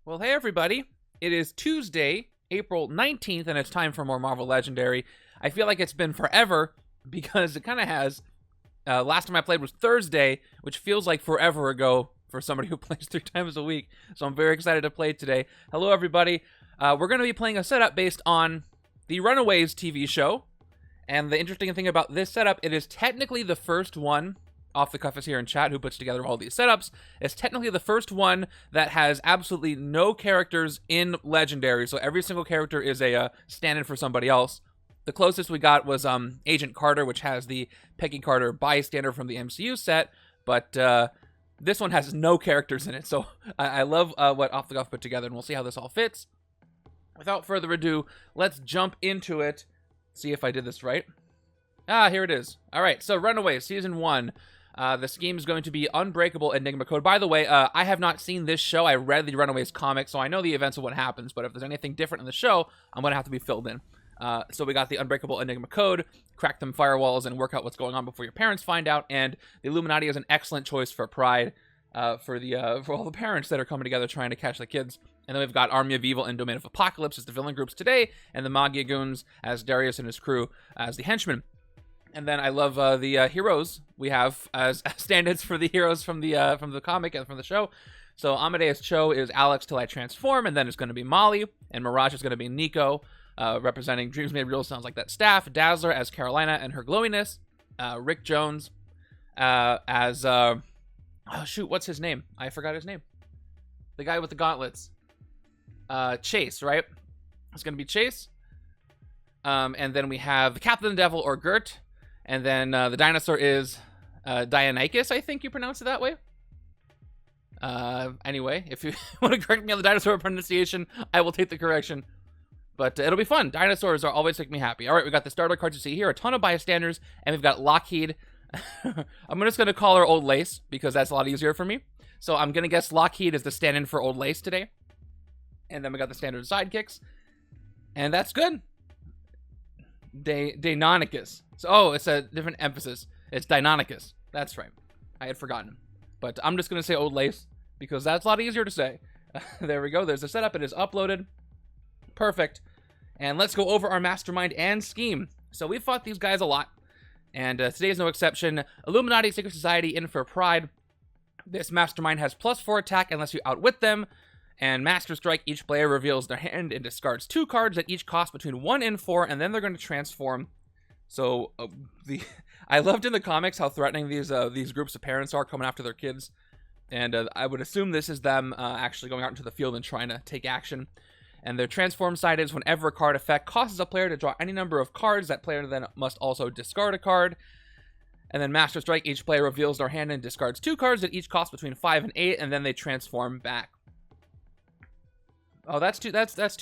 Well, hey everybody. It is Tuesday, April 19th, and it's time for more Marvel Legendary. I feel like it's been forever because it kind of has. Last time I played was Thursday, which feels like forever ago for somebody who plays 3 times a week. So I'm very excited to play today. Hello, everybody. We're going to be playing a setup based on the Runaways TV show. And the interesting thing about this setup, it is technically the first one. Off the cuff is here in chat who puts together all these setups. It's technically the first one that has absolutely no characters in Legendary, so every single character is a stand-in for somebody else. The closest we got was Agent Carter, which has the Peggy Carter bystander from the MCU set, but this one has no characters in it, so I love what Off the Cuff put together, and we'll see how this all fits. Without further ado, let's jump into it. See if I did this right. Ah, here it is. All right, so Runaways, Season 1. The scheme is going to be Unbreakable, Enigma code. By the way, I have not seen this show. I read the Runaways comic, so I know the events of what happens, but if there's anything different in the show, I'm going to have to be filled in. So we got the Unbreakable Enigma code, crack them firewalls, and work out what's going on before your parents find out, and the Illuminati is an excellent choice for Pride, for all the parents that are coming together trying to catch the kids. And then we've got Army of Evil and Domain of Apocalypse as the villain groups today, and the Maggia Goons as Darius and his crew as the Henchmen. And then I love the heroes we have as stand-ins for the heroes from the comic and from the show. So Amadeus Cho is Alex Till I Transform, and then it's going to be Molly, and Mirage is going to be Nico, representing Dreams Made Real, sounds like that staff. Dazzler as Karolina and her glowiness. Rick Jones as oh shoot, what's his name? I forgot his name. The guy with the gauntlets. Chase, right? It's going to be Chase. And then we have the Captain of the Devil or Gert. And then the dinosaur is Dionychus, I think you pronounce it that way. Anyway, if you want to correct me on the dinosaur pronunciation, I will take the correction. But it'll be fun. Dinosaurs are always make me happy. All right, we got the starter cards you see here, a ton of bystanders, and we've got Lockheed. I'm just going to call her Old Lace because that's a lot easier for me. So I'm going to guess Lockheed is the stand-in for Old Lace today. And then we got the standard sidekicks. And that's good. Deinonychus. So, it's a different emphasis. It's Deinonychus. That's right. I had forgotten. But I'm just going to say Old Lace because that's a lot easier to say. There we go. There's the setup. It is uploaded. Perfect. And let's go over our Mastermind and scheme. So we fought these guys a lot. And today is no exception. Illuminati, Secret Society, in for Pride. This Mastermind has +4 attack unless you outwit them. And Master Strike, each player reveals their hand and discards 2 cards that each cost between 1 and 4, and then they're going to transform. So, I loved in the comics how threatening these groups of parents are coming after their kids. And I would assume this is them actually going out into the field and trying to take action. And their transform side is whenever a card effect causes a player to draw any number of cards, that player then must also discard a card. And then Master Strike, each player reveals their hand and discards 2 cards that each cost between 5 and 8, and then they transform back. Oh, that's too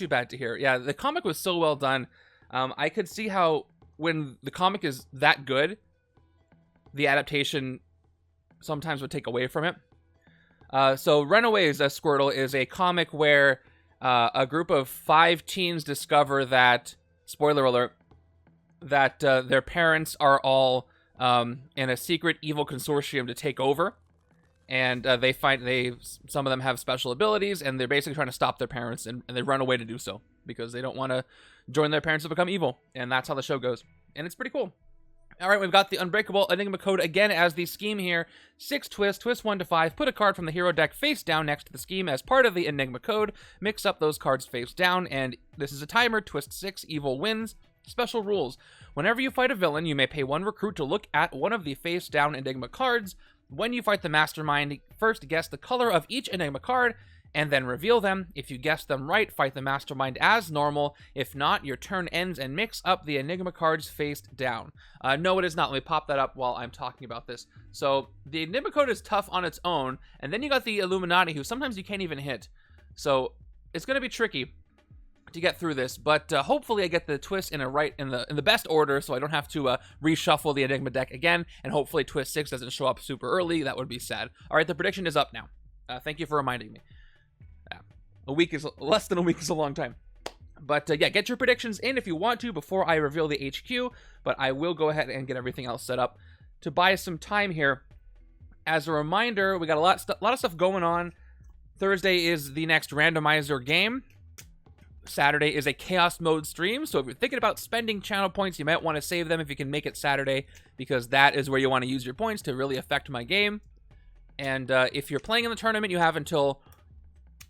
bad to hear. Yeah, the comic was so well done. I could see how when the comic is that good, the adaptation sometimes would take away from it. So Runaways, Squirtle, is a comic where a group of 5 teens discover that, spoiler alert, that their parents are all in a secret evil consortium to take over. And some of them have special abilities, and they're basically trying to stop their parents, and they run away to do so because they don't want to join their parents to become evil. And that's how the show goes. And it's pretty cool. All right, we've got the Unbreakable Enigma code again as the scheme here. 6 twists, twist 1 to 5, put a card from the hero deck face down next to the scheme as part of the Enigma code. Mix up those cards face down, and this is a timer. Twist 6, evil wins. Special rules. Whenever you fight a villain, you may pay 1 recruit to look at one of the face down Enigma cards. When you fight the Mastermind, first guess the color of each Enigma card, and then reveal them. If you guess them right, fight the Mastermind as normal. If not, your turn ends and mix up the Enigma cards face down. No, it is not. Let me pop that up while I'm talking about this. So, the Enigma code is tough on its own, and then you got the Illuminati, who sometimes you can't even hit. So, it's going to be tricky to get through this, but hopefully I get the twist in the best order, so I don't have to reshuffle the Enigma deck again, and hopefully twist 6 doesn't show up super early. That would be sad. All right, the prediction is up now. Thank you for reminding me. Less than a week is a long time. But yeah, get your predictions in if you want to before I reveal the HQ, but I will go ahead and get everything else set up to buy some time here. As a reminder, we got a lot of stuff going on. Thursday is the next randomizer game. Saturday is a chaos mode stream, so if you're thinking about spending channel points, you might want to save them if you can make it Saturday, because that is where you want to use your points to really affect my game. And if you're playing in the tournament, you have until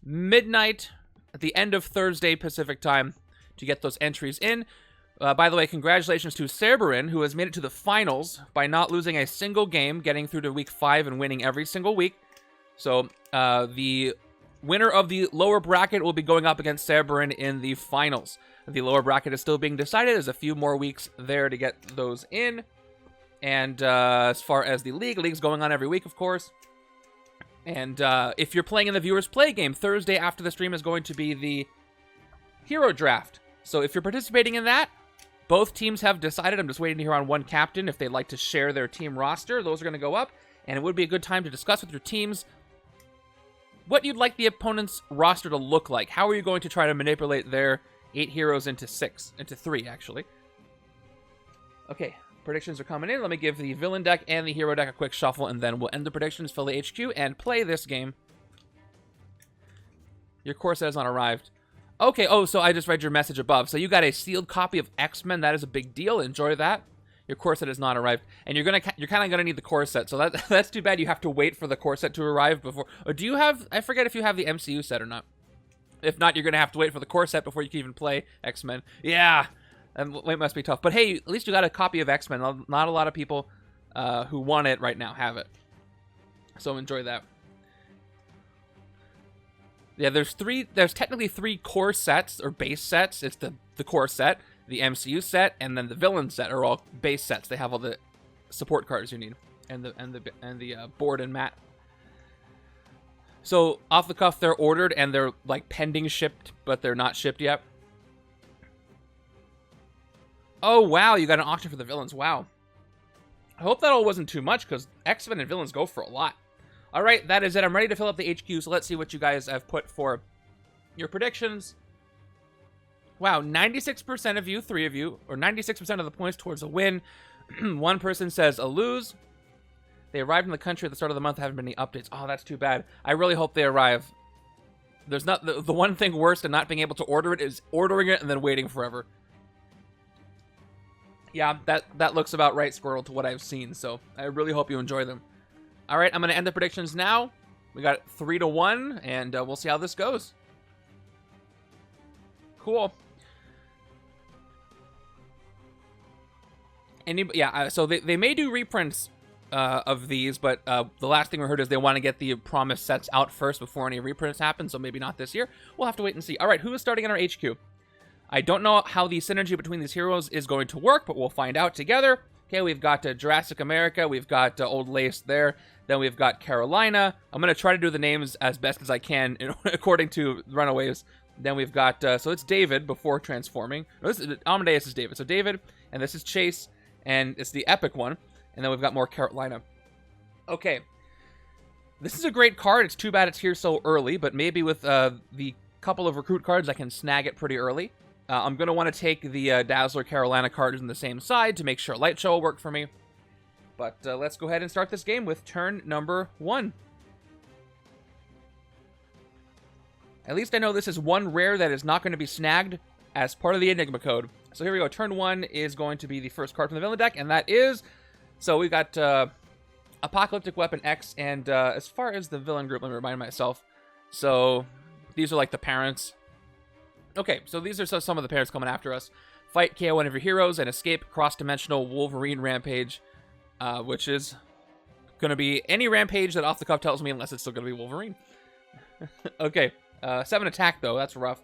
midnight at the end of Thursday Pacific time to get those entries in. By the way, congratulations to Cerberin, who has made it to the finals by not losing a single game, getting through to week 5 and winning every single week. So the winner of the lower bracket will be going up against Cerberin in the finals. The lower bracket is still being decided. There's a few more weeks there to get those in. And as far as the league's going on every week, of course. And if you're playing in the Viewers Play game, Thursday after the stream is going to be the Hero Draft. So if you're participating in that, both teams have decided. I'm just waiting to hear on one captain if they'd like to share their team roster. Those are going to go up. And it would be a good time to discuss with your teams what you'd like the opponent's roster to look like. How are you going to try to manipulate their 8 heroes into 3, actually. Okay, predictions are coming in. Let me give the villain deck and the hero deck a quick shuffle, and then we'll end the predictions, fill the HQ, and play this game. Your core set has not arrived. Okay, oh, so I just read your message above. So you got a sealed copy of X-Men. That is a big deal. Enjoy that. Your core set has not arrived, and you're kind of gonna need the core set. So that's too bad. You have to wait for the core set to arrive before. Or do you have? I forget if you have the MCU set or not. If not, you're gonna have to wait for the core set before you can even play X-Men. Yeah, wait must be tough. But hey, at least you got a copy of X-Men. Not a lot of people who want it right now have it. So enjoy that. Yeah, there's technically 3 core sets or base sets. It's the core set, the MCU set, and then the villain set are all base sets. They have all the support cards you need, and the board and mat. So off the cuff, they're ordered and they're like pending shipped, but they're not shipped yet. Oh wow, you got an auction for the villains. Wow. I hope that all wasn't too much, because X-Men and villains go for a lot. All right, that is it. I'm ready to fill up the HQ, so let's see what you guys have put for your predictions. Wow, 96% of you, 3 of you, or 96% of the points towards a win. One person says a lose. They arrived in the country at the start of the month. Haven't been any updates. Oh, that's too bad. I really hope they arrive. There's not the one thing worse than not being able to order it is ordering it and then waiting forever. Yeah, that looks about right, Squirrel, to what I've seen. So I really hope you enjoy them. All right, I'm going to end the predictions now. We got 3-1, and we'll see how this goes. Cool. So they may do reprints of these, but the last thing we heard is they want to get the promised sets out first before any reprints happen, so maybe not this year. We'll have to wait and see. All right, who is starting in our HQ? I don't know how the synergy between these heroes is going to work, but we'll find out together. Okay, we've got Jurassic America, we've got Old Lace there, then we've got Karolina. I'm going to try to do the names as best as I can according to Runaways. Then we've got, so it's David before transforming. No, Amadeus is David. So David, and this is Chase, and it's the epic one. And then we've got more Karolina. Okay. This is a great card. It's too bad it's here so early, but maybe with the couple of recruit cards, I can snag it pretty early. I'm going to want to take the Dazzler Karolina cards on the same side to make sure Light Show will work for me. But let's go ahead and start this game with turn number 1. At least I know this is one rare that is not going to be snagged as part of the Enigma code. So here we go. Turn 1 is going to be the first card from the villain deck, and that is... So we got Apocalyptic Weapon X, and as far as the villain group, let me remind myself. So these are like the parents. Okay, so these are some of the parents coming after us. Fight, KO one of your heroes, and escape cross-dimensional Wolverine Rampage, which is going to be any Rampage that off the cuff tells me, unless it's still going to be Wolverine. Okay, 7 attack, though. That's rough.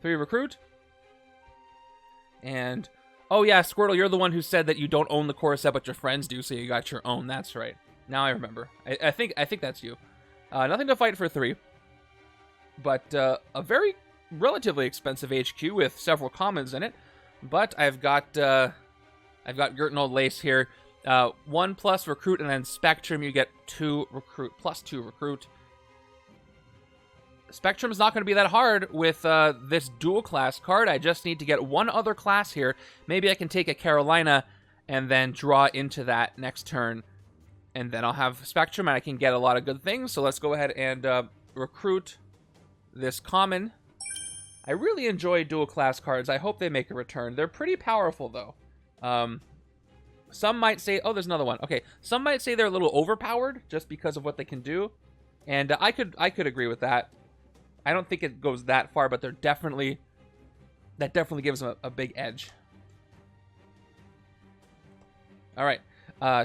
3 recruit. And... Oh, yeah, Squirtle, you're the one who said that you don't own the core set, but your friends do, so you got your own. That's right. Now I remember. I think that's you. Nothing to fight for 3. But a very relatively expensive HQ with several commons in it. But I've got Gert and Old Lace here. 1 plus recruit, and then Spectrum, you get 2 recruit, plus 2 recruit. Spectrum is not going to be that hard with this dual class card. I just need to get one other class here. Maybe I can take a Karolina and then draw into that next turn. And then I'll have Spectrum and I can get a lot of good things. So let's go ahead and recruit this common. I really enjoy dual class cards. I hope they make a return. They're pretty powerful, though. Some might say... Oh, there's another one. Okay, some might say they're a little overpowered just because of what they can do. And I could agree with that. I don't think it goes that far, but they're definitely... That definitely gives them a big edge. All right.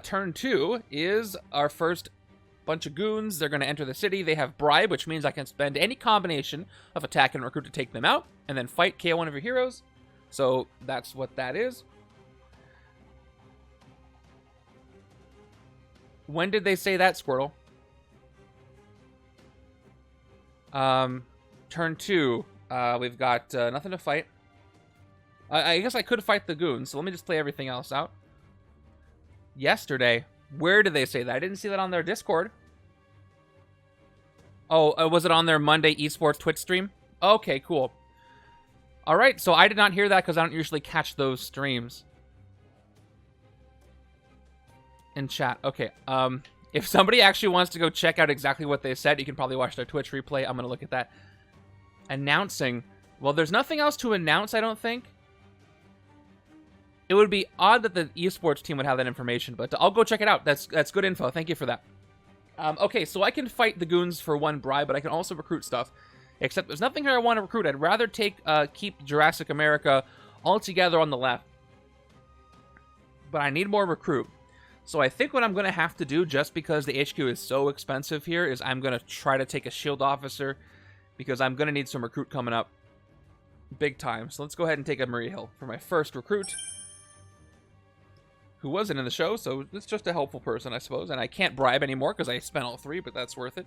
Turn 2 is our first bunch of goons. They're going to enter the city. They have bribe, which means I can spend any combination of attack and recruit to take them out, and then fight, KO one of your heroes. So that's what that is. When did they say that, Squirtle? Turn 2. We've got nothing to fight. I guess I could fight the goons, so let me just play everything else out. Yesterday. Where did they say that? I didn't see that on their Discord. Oh, was it on their Monday esports Twitch stream? Okay, cool. All right, so I did not hear that because I don't usually catch those streams. In chat. Okay, if somebody actually wants to go check out exactly what they said, you can probably watch their Twitch replay. I'm going to look at that. Announcing. Well, there's nothing else to announce, I don't think. It would be odd that the esports team would have that information, but I'll go check it out. That's good info. Thank you for that. Okay, so I can fight the goons for 1 bribe, but I can also recruit stuff. Except there's nothing here I want to recruit. I'd rather keep Jurassic America altogether on the left. But I need more recruit. So I think what I'm going to have to do, just because the HQ is so expensive here, is I'm going to try to take a shield officer, because I'm going to need some recruit coming up big time. So let's go ahead and take a Marie Hill for my first recruit, who wasn't in the show, so it's just a helpful person, I suppose. And I can't bribe anymore because I spent all 3, but that's worth it.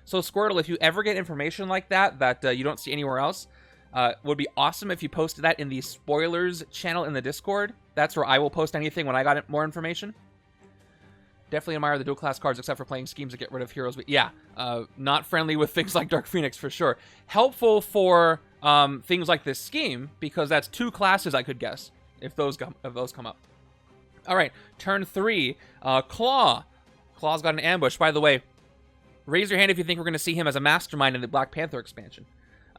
So Squirtle, if you ever get information like that you don't see anywhere else, would be awesome if you posted that in the spoilers channel in the Discord. That's where I will post anything when I got more information. Definitely admire the dual class cards, except for playing schemes to get rid of heroes. But yeah, not friendly with things like Dark Phoenix for sure. Helpful for things like this scheme, because that's 2 classes I could guess if those come up. All right, turn 3. Claw. Claw's got an ambush. By the way, raise your hand if you think we're going to see him as a mastermind in the Black Panther expansion.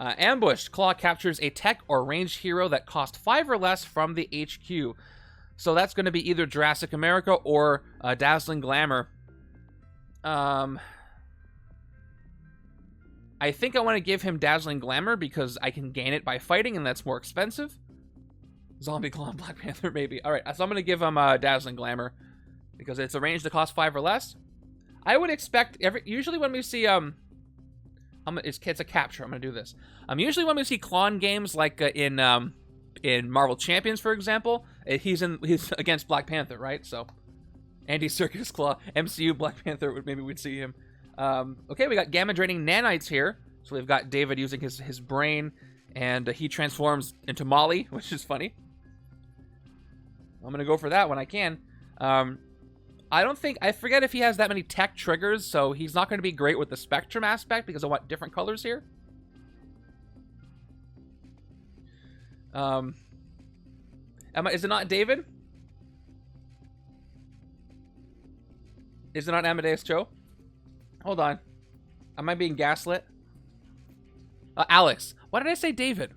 Ambushed. Claw captures a tech or ranged hero that cost 5 or less from the HQ. So that's going to be either Jurassic America or Dazzling Glamour. I think I want to give him Dazzling Glamour because I can gain it by fighting, and that's more expensive. Zombie Claw and Black Panther, maybe. All right, so I'm going to give him Dazzling Glamour because it's a range that costs 5 or less. I would expect usually when we see it's a capture. I'm going to do this. Usually when we see Claw in games like in Marvel Champions, for example, he's against Black Panther, right? So Andy Serkis Claw, MCU Black Panther, maybe we'd see him. Okay, we got gamma draining nanites here. So we've got David using his brain, and he transforms into Molly, which is funny. I'm gonna go for that when I can. I forget if he has that many tech triggers, so he's not gonna be great with the spectrum aspect because I want different colors here. Is it not David? Is it not Amadeus Joe? Hold on. Am I being gaslit? Alex. Why did I say David?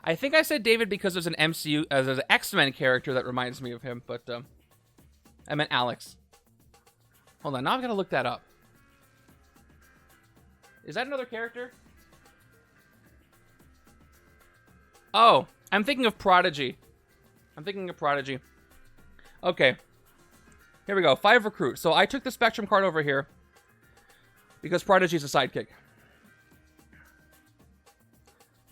I think I said David because there's an MCU, there's an X-Men character that reminds me of him, but I meant Alex. Hold on, now I've got to look that up. Is that another character? Oh, I'm thinking of Prodigy. Okay. Here we go. 5 recruit. So I took the Spectrum card over here because Prodigy's a sidekick.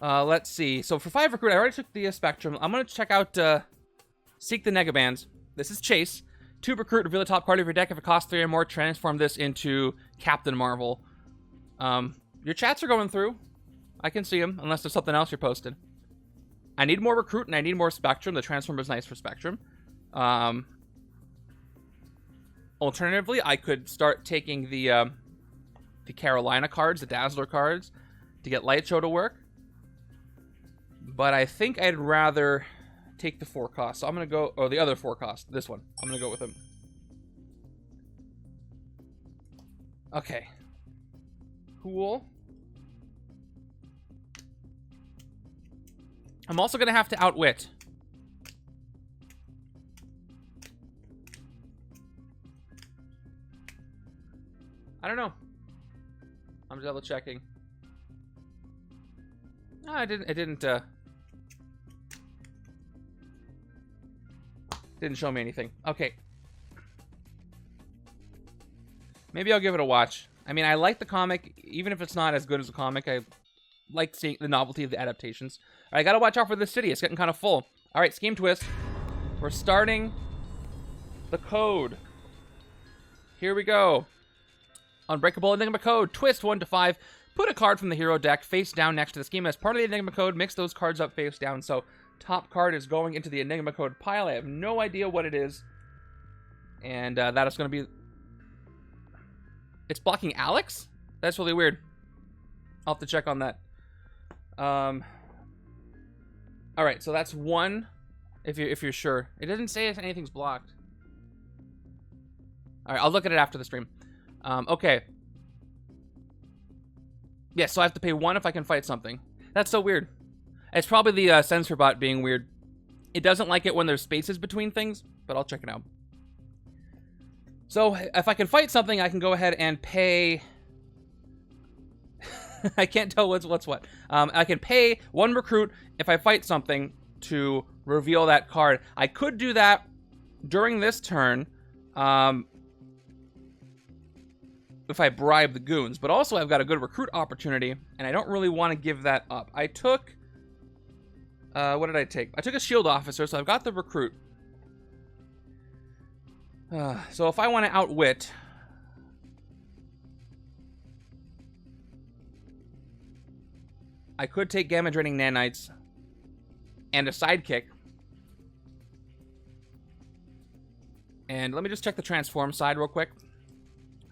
Let's see. So for 5 recruit, I already took the Spectrum. I'm going to check out Seek the Negabands. This is Chase. 2 recruit, reveal the top card of your deck. If it costs 3 or more, transform this into Captain Marvel. Your chats are going through. I can see them, unless there's something else you're posting. I need more recruit, and I need more Spectrum. The transform is nice for Spectrum. Alternatively, I could start taking the Karolina cards, the Dazzler cards, to get Light Show to work. But I think I'd rather take the 4 cost. So I'm going to go, or the other 4 cost, this one. I'm going to go with him. Okay. Cool. I'm also going to have to outwit. I don't know. I'm double checking. No, it didn't show me anything. Okay. Maybe I'll give it a watch. I mean, I like the comic, even if it's not as good as the comic. I like seeing the novelty of the adaptations. All right, I gotta watch out for this city. It's getting kind of full. All right, scheme twist. We're starting the code. Here we go. Unbreakable Enigma code. Twist 1 to 5. Put a card from the hero deck face down next to the scheme as part of the Enigma code. Mix those cards up face down. So top card is going into the Enigma code pile. I have no idea what it is. And that is going to be... It's blocking Alex? That's really weird. I'll have to check on that. Alright, so that's one, if you're sure. It doesn't say if anything's blocked. Alright, I'll look at it after the stream. Okay. Yeah, so I have to pay 1 if I can fight something. That's so weird. It's probably the sensor bot being weird. It doesn't like it when there's spaces between things, but I'll check it out. So, if I can fight something, I can go ahead and pay... I can't tell what's what. I can pay 1 recruit if I fight something to reveal that card. I could do that during this turn if I bribe the goons. But also, I've got a good recruit opportunity, and I don't really want to give that up. I took... what did I take? I took a shield officer, so I've got the recruit. So if I want to outwit... I could take gamma draining nanites and a sidekick. And let me just check the transform side real quick.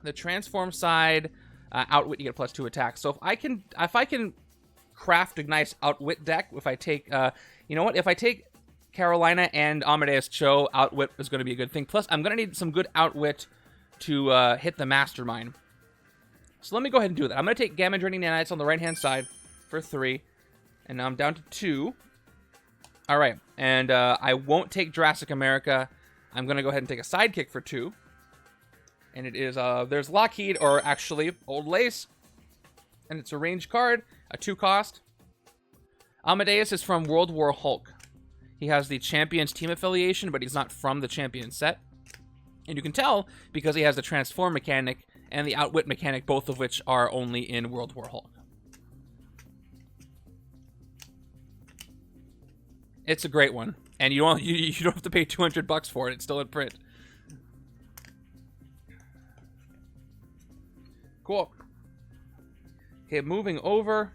The transform side, outwit, you get +2 attack. So if I can craft a nice outwit deck, if I take, you know what? If I take Karolina and Amadeus Cho, outwit is going to be a good thing. Plus, I'm going to need some good outwit to hit the Mastermind. So let me go ahead and do that. I'm going to take gamma draining nanites on the right-hand side for 3. And now I'm down to 2. All right. And I won't take Jurassic America. I'm going to go ahead and take a sidekick for 2. And it is, there's Lockheed, or actually, Old Lace. And it's a range card, a 2 cost. Amadeus is from World War Hulk. He has the Champions team affiliation, but he's not from the Champions set. And you can tell because he has the Transform mechanic and the Outwit mechanic, both of which are only in World War Hulk. It's a great one. And you don't have to pay $200 for it. It's still in print. Cool. Okay, moving over.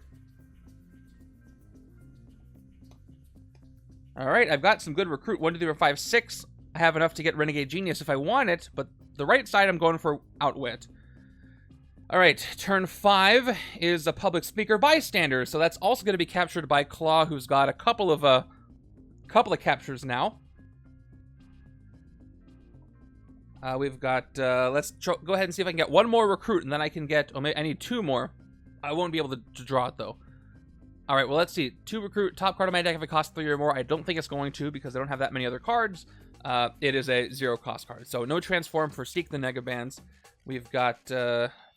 Alright, I've got some good recruit. 1, 2, 3, 4, 5, 6. I have enough to get Renegade Genius if I want it, but the right side I'm going for Outwit. Alright, turn 5 is a public speaker bystander, so that's also going to be captured by Claw, who's got a couple of captures now. We've got, let's go ahead and see if I can get 1 more recruit, and then I can get, I need 2 more. I won't be able to draw it, though. Alright, well, let's see. 2 recruit, top card of my deck if it costs 3 or more. I don't think it's going to, because I don't have that many other cards. It is a 0 cost card. So, no transform for Seek the Negabands. We've got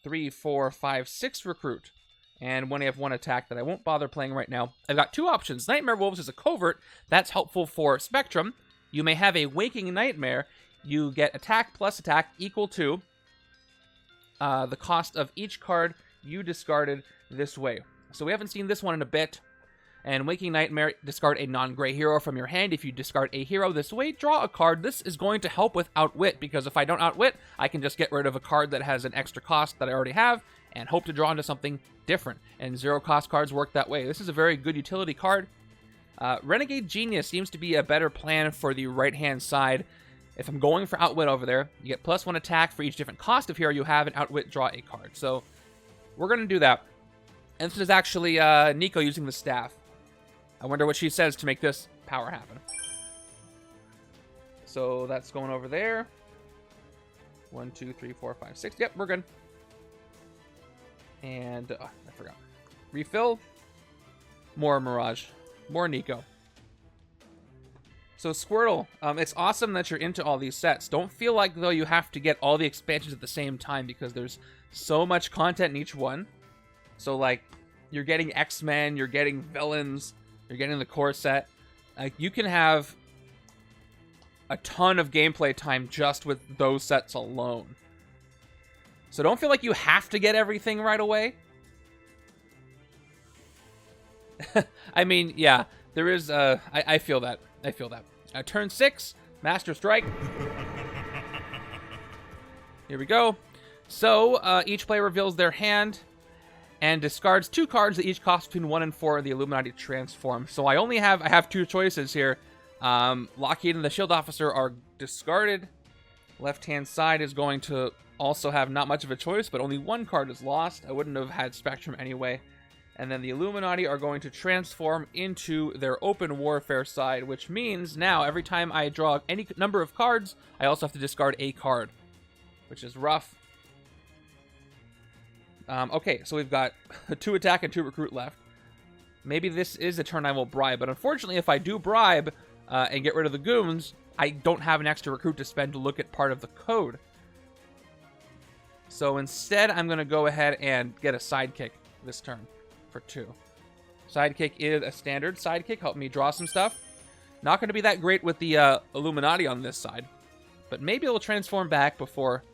3, 4, 5, 6 recruit. And when I have 1 attack that I won't bother playing right now. I've got 2 options. Nightmare Wolves is a covert. That's helpful for Spectrum. You may have a Waking Nightmare. You get attack plus attack equal to the cost of each card you discarded this way. So we haven't seen this one in a bit. And Waking Nightmare, discard a non-gray hero from your hand. If you discard a hero this way, draw a card. This is going to help with Outwit, because if I don't Outwit, I can just get rid of a card that has an extra cost that I already have and hope to draw into something different. And 0 cost cards work that way. This is a very good utility card. Renegade Genius seems to be a better plan for the right-hand side. If I'm going for Outwit over there, you get +1 attack for each different cost of hero you have, and Outwit, draw a card. So we're going to do that. And this is actually Nico using the staff. I wonder what she says to make this power happen. So that's going over there. 1, 2, 3, 4, 5, 6. Yep, we're good. And, I forgot. Refill. More Mirage. More Nico. So, Squirtle, it's awesome that you're into all these sets. Don't feel like, though, you have to get all the expansions at the same time because there's so much content in each one. So, like, you're getting X-Men, you're getting villains, you're getting the core set. Like, you can have a ton of gameplay time just with those sets alone. So don't feel like you have to get everything right away. I mean, yeah, there is, I feel that. I feel that. Turn 6, Master Strike. Here we go. So, each player reveals their hand and discards 2 cards that each cost between 1 and 4 of the Illuminati transform. So I have 2 choices here. Lockheed and the Shield Officer are discarded. Left-hand side is going to also have not much of a choice, but only 1 card is lost. I wouldn't have had Spectrum anyway. And then the Illuminati are going to transform into their open warfare side, which means now every time I draw any number of cards, I also have to discard a card, which is rough. Okay, so we've got 2 attack and 2 recruit left. Maybe this is a turn I will bribe, but unfortunately, if I do bribe and get rid of the goons, I don't have an extra recruit to spend to look at part of the code. So instead, I'm going to go ahead and get a sidekick this turn for 2. Sidekick is a standard sidekick. Help me draw some stuff. Not going to be that great with the Illuminati on this side, but maybe it'll transform back before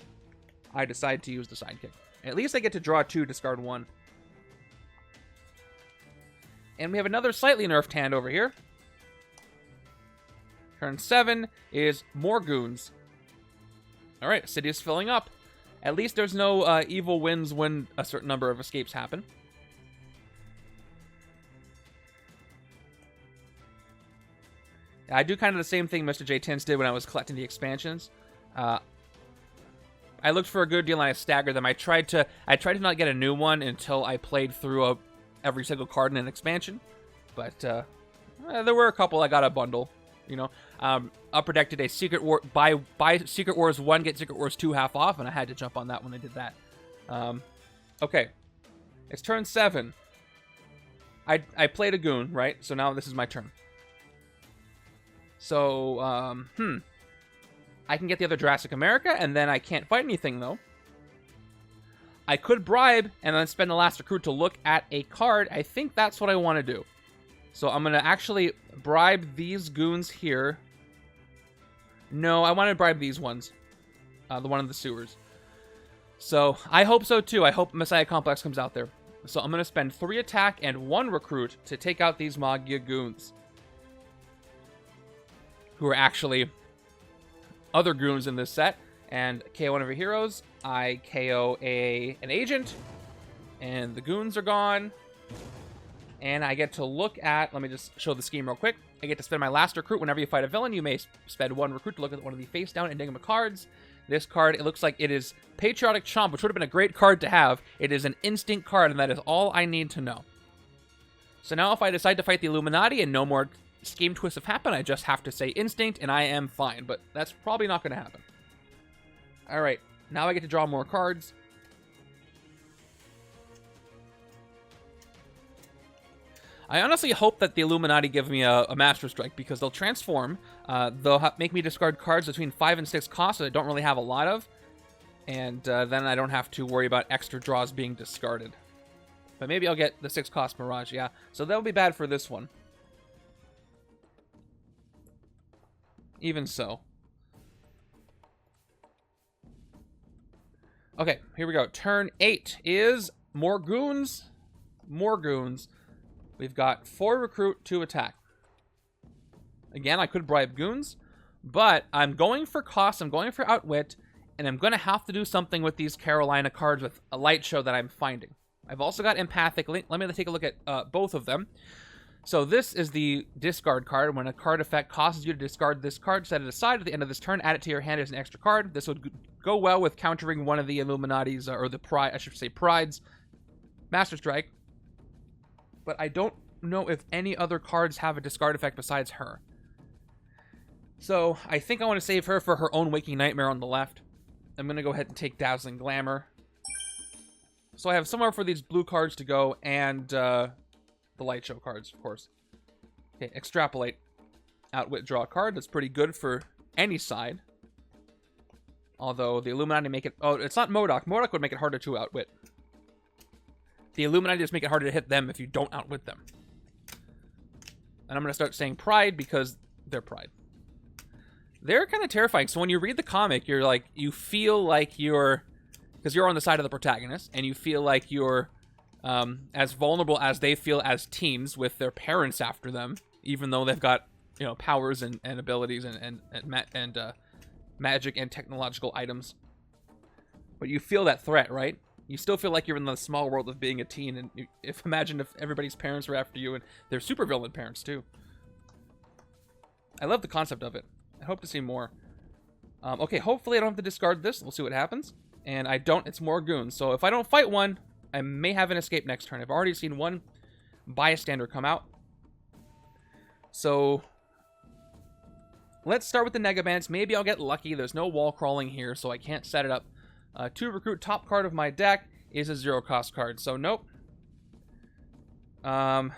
I decide to use the sidekick. At least I get to draw 2, discard 1. And we have another slightly nerfed hand over here. Turn 7 is more goons. Alright, city is filling up. At least there's no evil wins when a certain number of escapes happen. I do kind of the same thing Mr. J. Tins did when I was collecting the expansions. I looked for a good deal and I staggered them. I tried to not get a new one until I played through every single card in an expansion. But there were a couple I got a bundle, you know. Upper Deck did a Secret War, buy Secret Wars 1, get Secret Wars 2 half off, and I had to jump on that when I did that. Okay. It's turn 7. I played a goon, right? So now this is my turn. So, I can get the other Jurassic America, and then I can't fight anything, though. I could bribe, and then spend the last recruit to look at a card. I think that's what I want to do. So I'm going to actually bribe these goons here. No, I want to bribe these ones. The one in the sewers. So, I hope so, too. I hope Messiah Complex comes out there. So I'm going to spend 3 attack and 1 recruit to take out these Maggia goons. Who are actually other goons in this set. And KO one of your heroes. I KO an agent. And the goons are gone. And I get to look at... Let me just show the scheme real quick. I get to spend my last recruit. Whenever you fight a villain, you may spend 1 recruit to look at one of the face-down Enigma cards. This card, it looks like it is Patriotic Chomp, which would have been a great card to have. It is an instinct card, and that is all I need to know. So now if I decide to fight the Illuminati and no more scheme twists have happened, I just have to say instinct, and I am fine. But that's probably not going to happen. Alright, now I get to draw more cards. I honestly hope that the Illuminati give me a Master Strike, because they'll transform. They'll make me discard cards between 5 and 6 costs that I don't really have a lot of. And then I don't have to worry about extra draws being discarded. But maybe I'll get the 6 cost Mirage, yeah. So that'll be bad for this one. Even so. Okay, here we go. Turn 8 is more goons. More goons. We've got 4 recruit, 2 attack. Again, I could bribe goons, but I'm going for cost, I'm going for outwit, and I'm going to have to do something with these Karolina cards with a light show that I'm finding. I've also got empathic link. Let me take a look at both of them. So this is the discard card. When a card effect causes you to discard this card, set it aside at the end of this turn, add it to your hand as an extra card. This would go well with countering one of the Illuminati's, or the Pride, I should say Pride's Master Strike. But I don't know if any other cards have a discard effect besides her. So I think I want to save her for her own Waking Nightmare on the left. I'm going to go ahead and take Dazzling Glamour. So I have somewhere for these blue cards to go, and the light show cards, of course. Okay, extrapolate. Outwit, draw a card. That's pretty good for any side. Although the Illuminati make it... Oh, it's not MODOK. MODOK would make it harder to outwit. The Illuminati just make it harder to hit them if you don't outwit them. And I'm going to start saying Pride because they're Pride. They're kind of terrifying. So when you read the comic, you're like... You feel like you're... Because you're on the side of the protagonist, and you feel like you're as vulnerable as they feel as teens with their parents after them, even though they've got, you know, powers and abilities and magic and technological items. But you feel that threat, right? You still feel like you're in the small world of being a teen, and imagine if everybody's parents were after you, and they're supervillain parents too. I love the concept of it. I hope to see more. Okay, hopefully I don't have to discard this. We'll see what happens. And I don't, it's more goons. So if I don't fight one, I may have an escape next turn. I've already seen one bystander come out. So let's start with the Negabans. Maybe I'll get lucky. There's no wall crawling here, so I can't set it up. To recruit, top card of my deck is a 0-cost card. So nope. I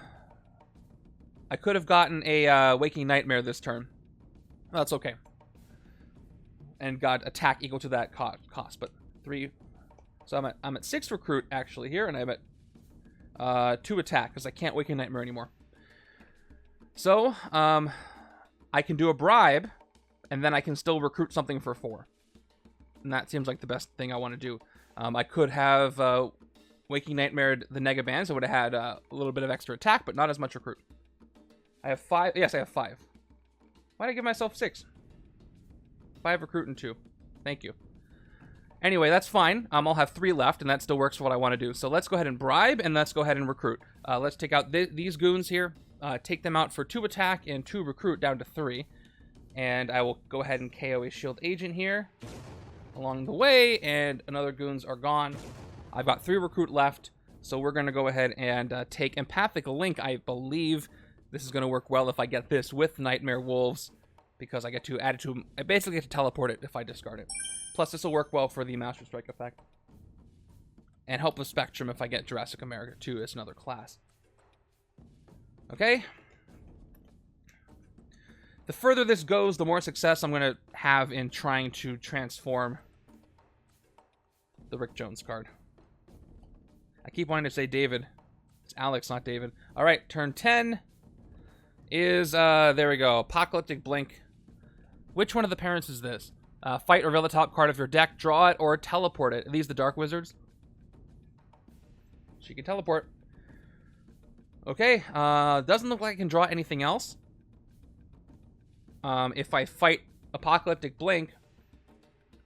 could have gotten a Waking Nightmare this turn. That's okay. And got attack equal to that cost, but 3. So I'm at 6 recruit actually here, and I'm at 2 attack because I can't Waking Nightmare anymore. So I can do a bribe, and then I can still recruit something for 4. And that seems like the best thing I want to do. I could have Waking Nightmare the Negabans. I would have had a little bit of extra attack, but not as much recruit. I have 5. Yes, I have 5. Why did I give myself 6? 5 recruit and 2. Thank you. Anyway, that's fine. I'll have 3 left, and that still works for what I want to do. So let's go ahead and bribe, and let's go ahead and recruit. Let's take out these goons here. Take them out for 2 attack and 2 recruit down to 3. And I will go ahead and KO a shield agent here along the way, and another goons are gone. I've got 3 recruit left, so we're going to go ahead and take Empathic Link. I believe this is going to work well if I get this with Nightmare Wolves, because I get to add it to... I basically get to teleport it if I discard it. Plus, this will work well for the Master Strike effect. And help with Spectrum if I get Jurassic America 2 as another class. Okay. The further this goes, the more success I'm going to have in trying to transform the Rick Jones card. I keep wanting to say David. It's Alex, not David. All right, turn 10 is, there we go, Apocalyptic Blink. Which one of the parents is this? Fight, reveal the top card of your deck, draw it, or teleport it. Are these the Dark Wizards? She can teleport. Okay, doesn't look like I can draw anything else. If I fight Apocalyptic Blink,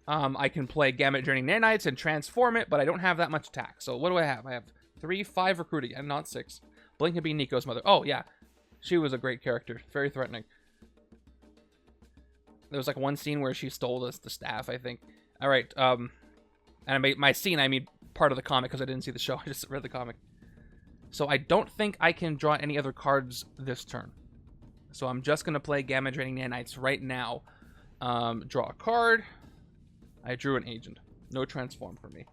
I can play Gamut Draining Nanites and transform it, but I don't have that much attack. So what do I have? I have 3, 5 recruit again, not 6. Blink can be Nico's mother. Oh, yeah. She was a great character. Very threatening. There was like one scene where she stole the staff, I think. All right. And I made my scene, I mean part of the comic because I didn't see the show. I just read the comic. So I don't think I can draw any other cards this turn. So I'm just going to play Gamma Draining Nanites right now. Draw a card. I drew an agent. No transform for me.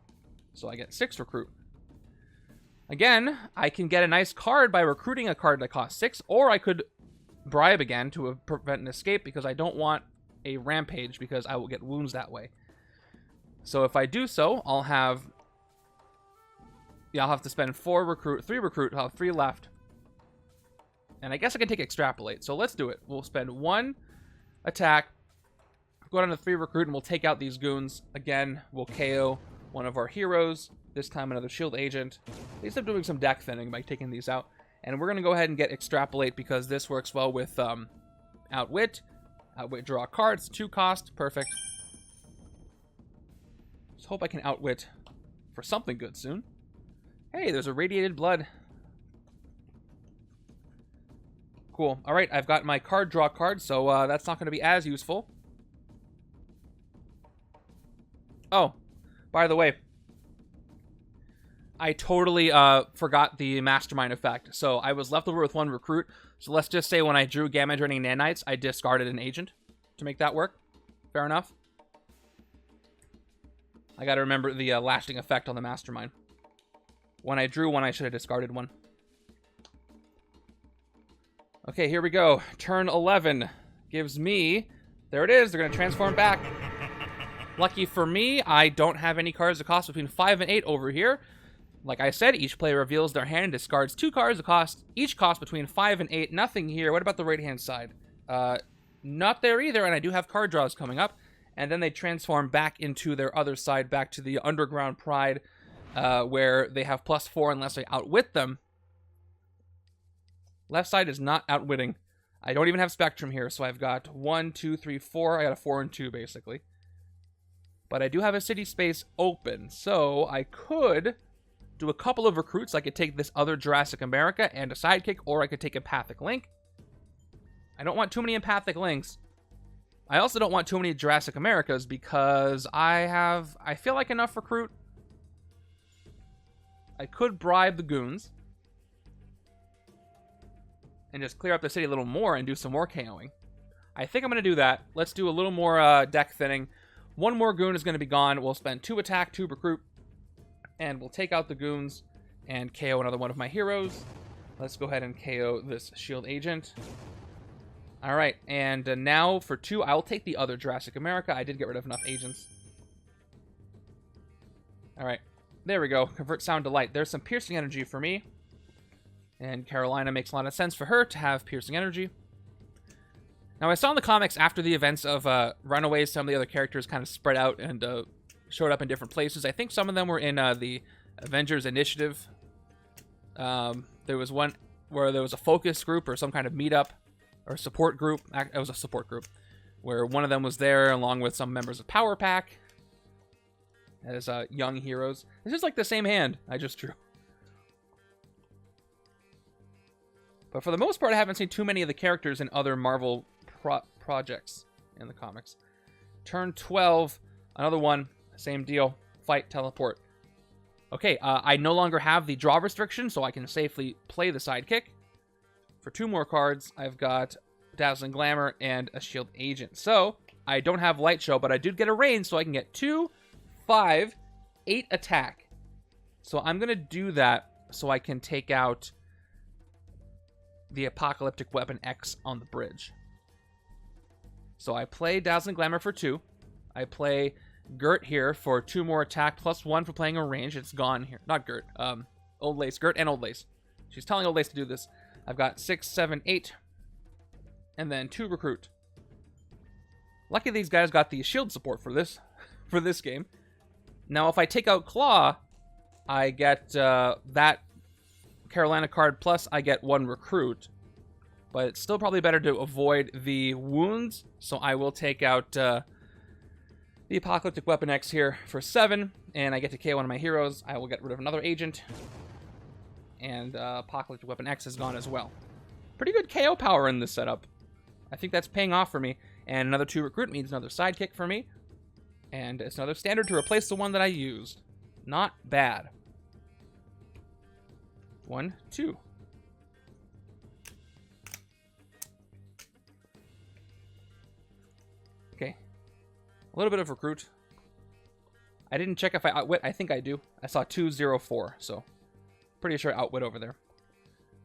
So I get 6 recruit. Again, I can get a nice card by recruiting a card that costs 6, or I could bribe again to prevent an escape because I don't want a rampage because I will get wounds that way. So if I do so, I'll have... Yeah, I'll have to spend 3 recruit. I'll have 3 left. And I guess I can take extrapolate. So let's do it. We'll spend 1 attack, go down to 3 recruit, and we'll take out these goons. Again, we'll KO one of our heroes. This time another shield agent. At least I'm doing some deck thinning by taking these out. And we're going to go ahead and get extrapolate because this works well with outwit. Outwit, draw a card. It's 2 cost. Perfect. Just hope I can outwit for something good soon. Hey, there's a radiated blood. Cool. All right, I've got my card draw card, so that's not going to be as useful. Oh, by the way, I totally forgot the Mastermind effect. So I was left over with 1 recruit. So let's just say when I drew Gamma Draining Nanites, I discarded an agent to make that work. Fair enough. I got to remember the lasting effect on the Mastermind. When I drew one, I should have discarded one. Okay, here we go. Turn 11 gives me... There it is. They're going to transform back. Lucky for me, I don't have any cards that cost between 5 and 8 over here. Like I said, each player reveals their hand and discards 2 cards that each cost between 5 and 8. Nothing here. What about the right-hand side? Not there either, and I do have card draws coming up. And then they transform back into their other side, back to the Underground Pride, where they have +4 unless I outwit them. Left side is not outwitting. I don't even have Spectrum here, so I've got 1, 2, 3, 4. I got a 4 and 2, basically. But I do have a city space open, so I could do a couple of recruits. I could take this other Jurassic America and a sidekick, or I could take Empathic Link. I don't want too many Empathic Links. I also don't want too many Jurassic Americas because I feel like enough recruit. I could bribe the Goons and just clear up the city a little more and do some more KOing. I think I'm going to do that. Let's do a little more deck thinning. One more Goon is going to be gone. We'll spend 2 attack, 2 recruit, and we'll take out the Goons and KO another one of my heroes. Let's go ahead and KO this Shield Agent. All right, and now for 2, I'll take the other Jurassic America. I did get rid of enough agents. All right, there we go. Convert sound to light. There's some piercing energy for me. And Karolina makes a lot of sense for her to have piercing energy. Now, I saw in the comics after the events of Runaways, some of the other characters kind of spread out and showed up in different places. I think some of them were in the Avengers Initiative. There was one where there was a focus group or some kind of meetup or support group. It was a support group where one of them was there along with some members of Power Pack as young heroes. This is like the same hand I just drew. But for the most part, I haven't seen too many of the characters in other Marvel projects in the comics. Turn 12, another one, same deal. Fight, teleport. Okay, I no longer have the draw restriction, so I can safely play the sidekick. For 2 more cards, I've got Dazzling Glamour and a Shield Agent. So, I don't have Light Show, but I did get a range, so I can get 2, 5, 8 attack. So I'm going to do that so I can take out the Apocalyptic Weapon X on the bridge. So I play Dazzling Glamour for 2. I play Gert here for 2 more attack, +1 for playing a range. It's gone here. Not Gert. Old Lace. Gert and Old Lace. She's telling Old Lace to do this. I've got 6, 7, 8. And then 2 recruit. Lucky these guys got the shield support for this game. Now, if I take out Claw, I get that Karolina card, plus I get 1 recruit. But it's still probably better to avoid the wounds, so I will take out the Apocalyptic Weapon X here for 7, and I get to KO one of my heroes. I will get rid of another agent, and Apocalyptic Weapon X is gone as well. Pretty good KO power in this setup. I think that's paying off for me. And another 2 recruit means another sidekick for me. And it's another standard to replace the one that I used. Not bad. 1, 2. Okay. A little bit of recruit. I didn't check if I outwit. I think I do. I saw 204, so pretty sure I outwit over there.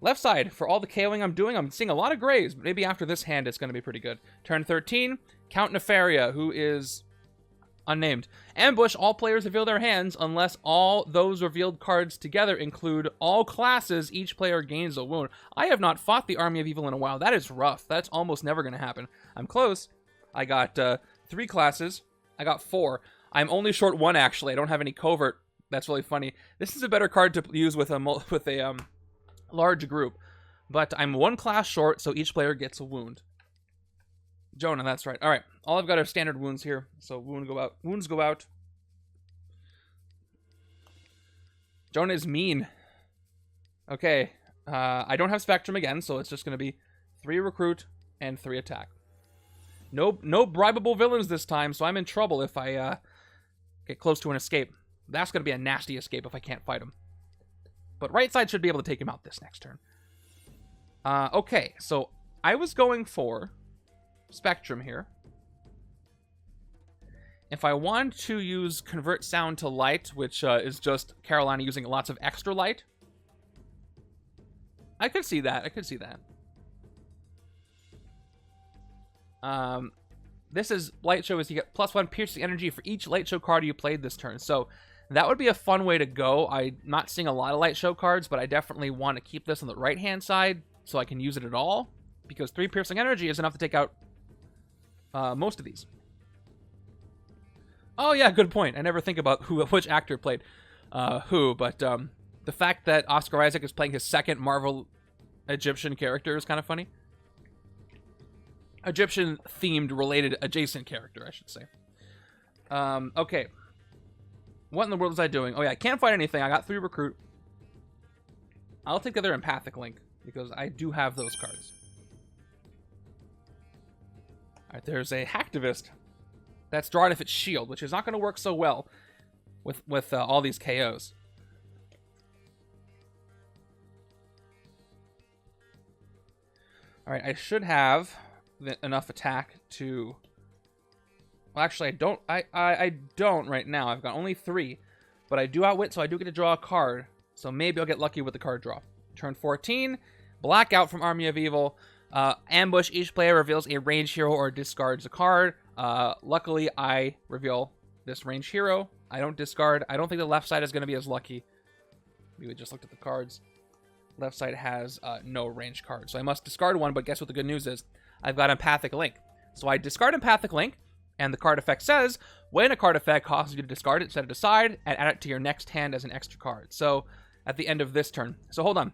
Left side, for all the KOing I'm doing, I'm seeing a lot of grays, but maybe after this hand it's going to be pretty good. Turn 13, Count Nefaria, who is unnamed. Ambush, all players reveal their hands unless all those revealed cards together include all classes. Each player gains a wound. I have not fought the Army of Evil in a while. That is rough. That's almost never going to happen. I'm close. I got 3 classes. I got 4. I'm only short 1, actually. I don't have any covert. That's really funny. This is a better card to use with a large group, but I'm 1 class short, so each player gets a wound. Jonah, that's right. All right, all I've got are standard wounds here, so wounds go out. Jonah is mean. Okay, I don't have Spectrum again, so it's just going to be 3 recruit and 3 attack. No bribable villains this time, so I'm in trouble if I get close to an escape. That's going to be a nasty escape if I can't fight him. But right side should be able to take him out this next turn. Okay, so I was going for Spectrum here. If I want to use Convert Sound to Light, which is just Karolina using lots of extra light, I could see that. I could see that. This is Light Show, is you get +1 piercing energy for each Light Show card you played this turn. So that would be a fun way to go. I'm not seeing a lot of Light Show cards, but I definitely want to keep this on the right-hand side so I can use it at all, because 3 piercing energy is enough to take out most of these. Oh yeah, good point. I never think about which actor played who, but the fact that Oscar Isaac is playing his second Marvel Egyptian character is kind of funny. Egyptian-themed, related, adjacent character, I should say. Okay. What in the world was I doing? Oh yeah, I can't find anything. I got 3 recruit. I'll take the other empathic link, because I do have those cards. Alright, there's a hacktivist. That's drawn if it's shield, which is not going to work so well with all these KOs. Alright, I should have enough attack to... Well, actually, I don't right now. I've got only 3. But I do outwit, so I do get to draw a card. So maybe I'll get lucky with the card draw. Turn 14. Blackout from Army of Evil. Ambush. Each player reveals a range hero or discards a card. Luckily, I reveal this range hero. I don't discard. I don't think the left side is going to be as lucky. We just looked at the cards. Left side has no range card. So I must discard one, but guess what the good news is? I've got Empathic Link. So I discard Empathic Link, and the card effect says, when a card effect causes you to discard it, set it aside, and add it to your next hand as an extra card. So at the end of this turn. So hold on.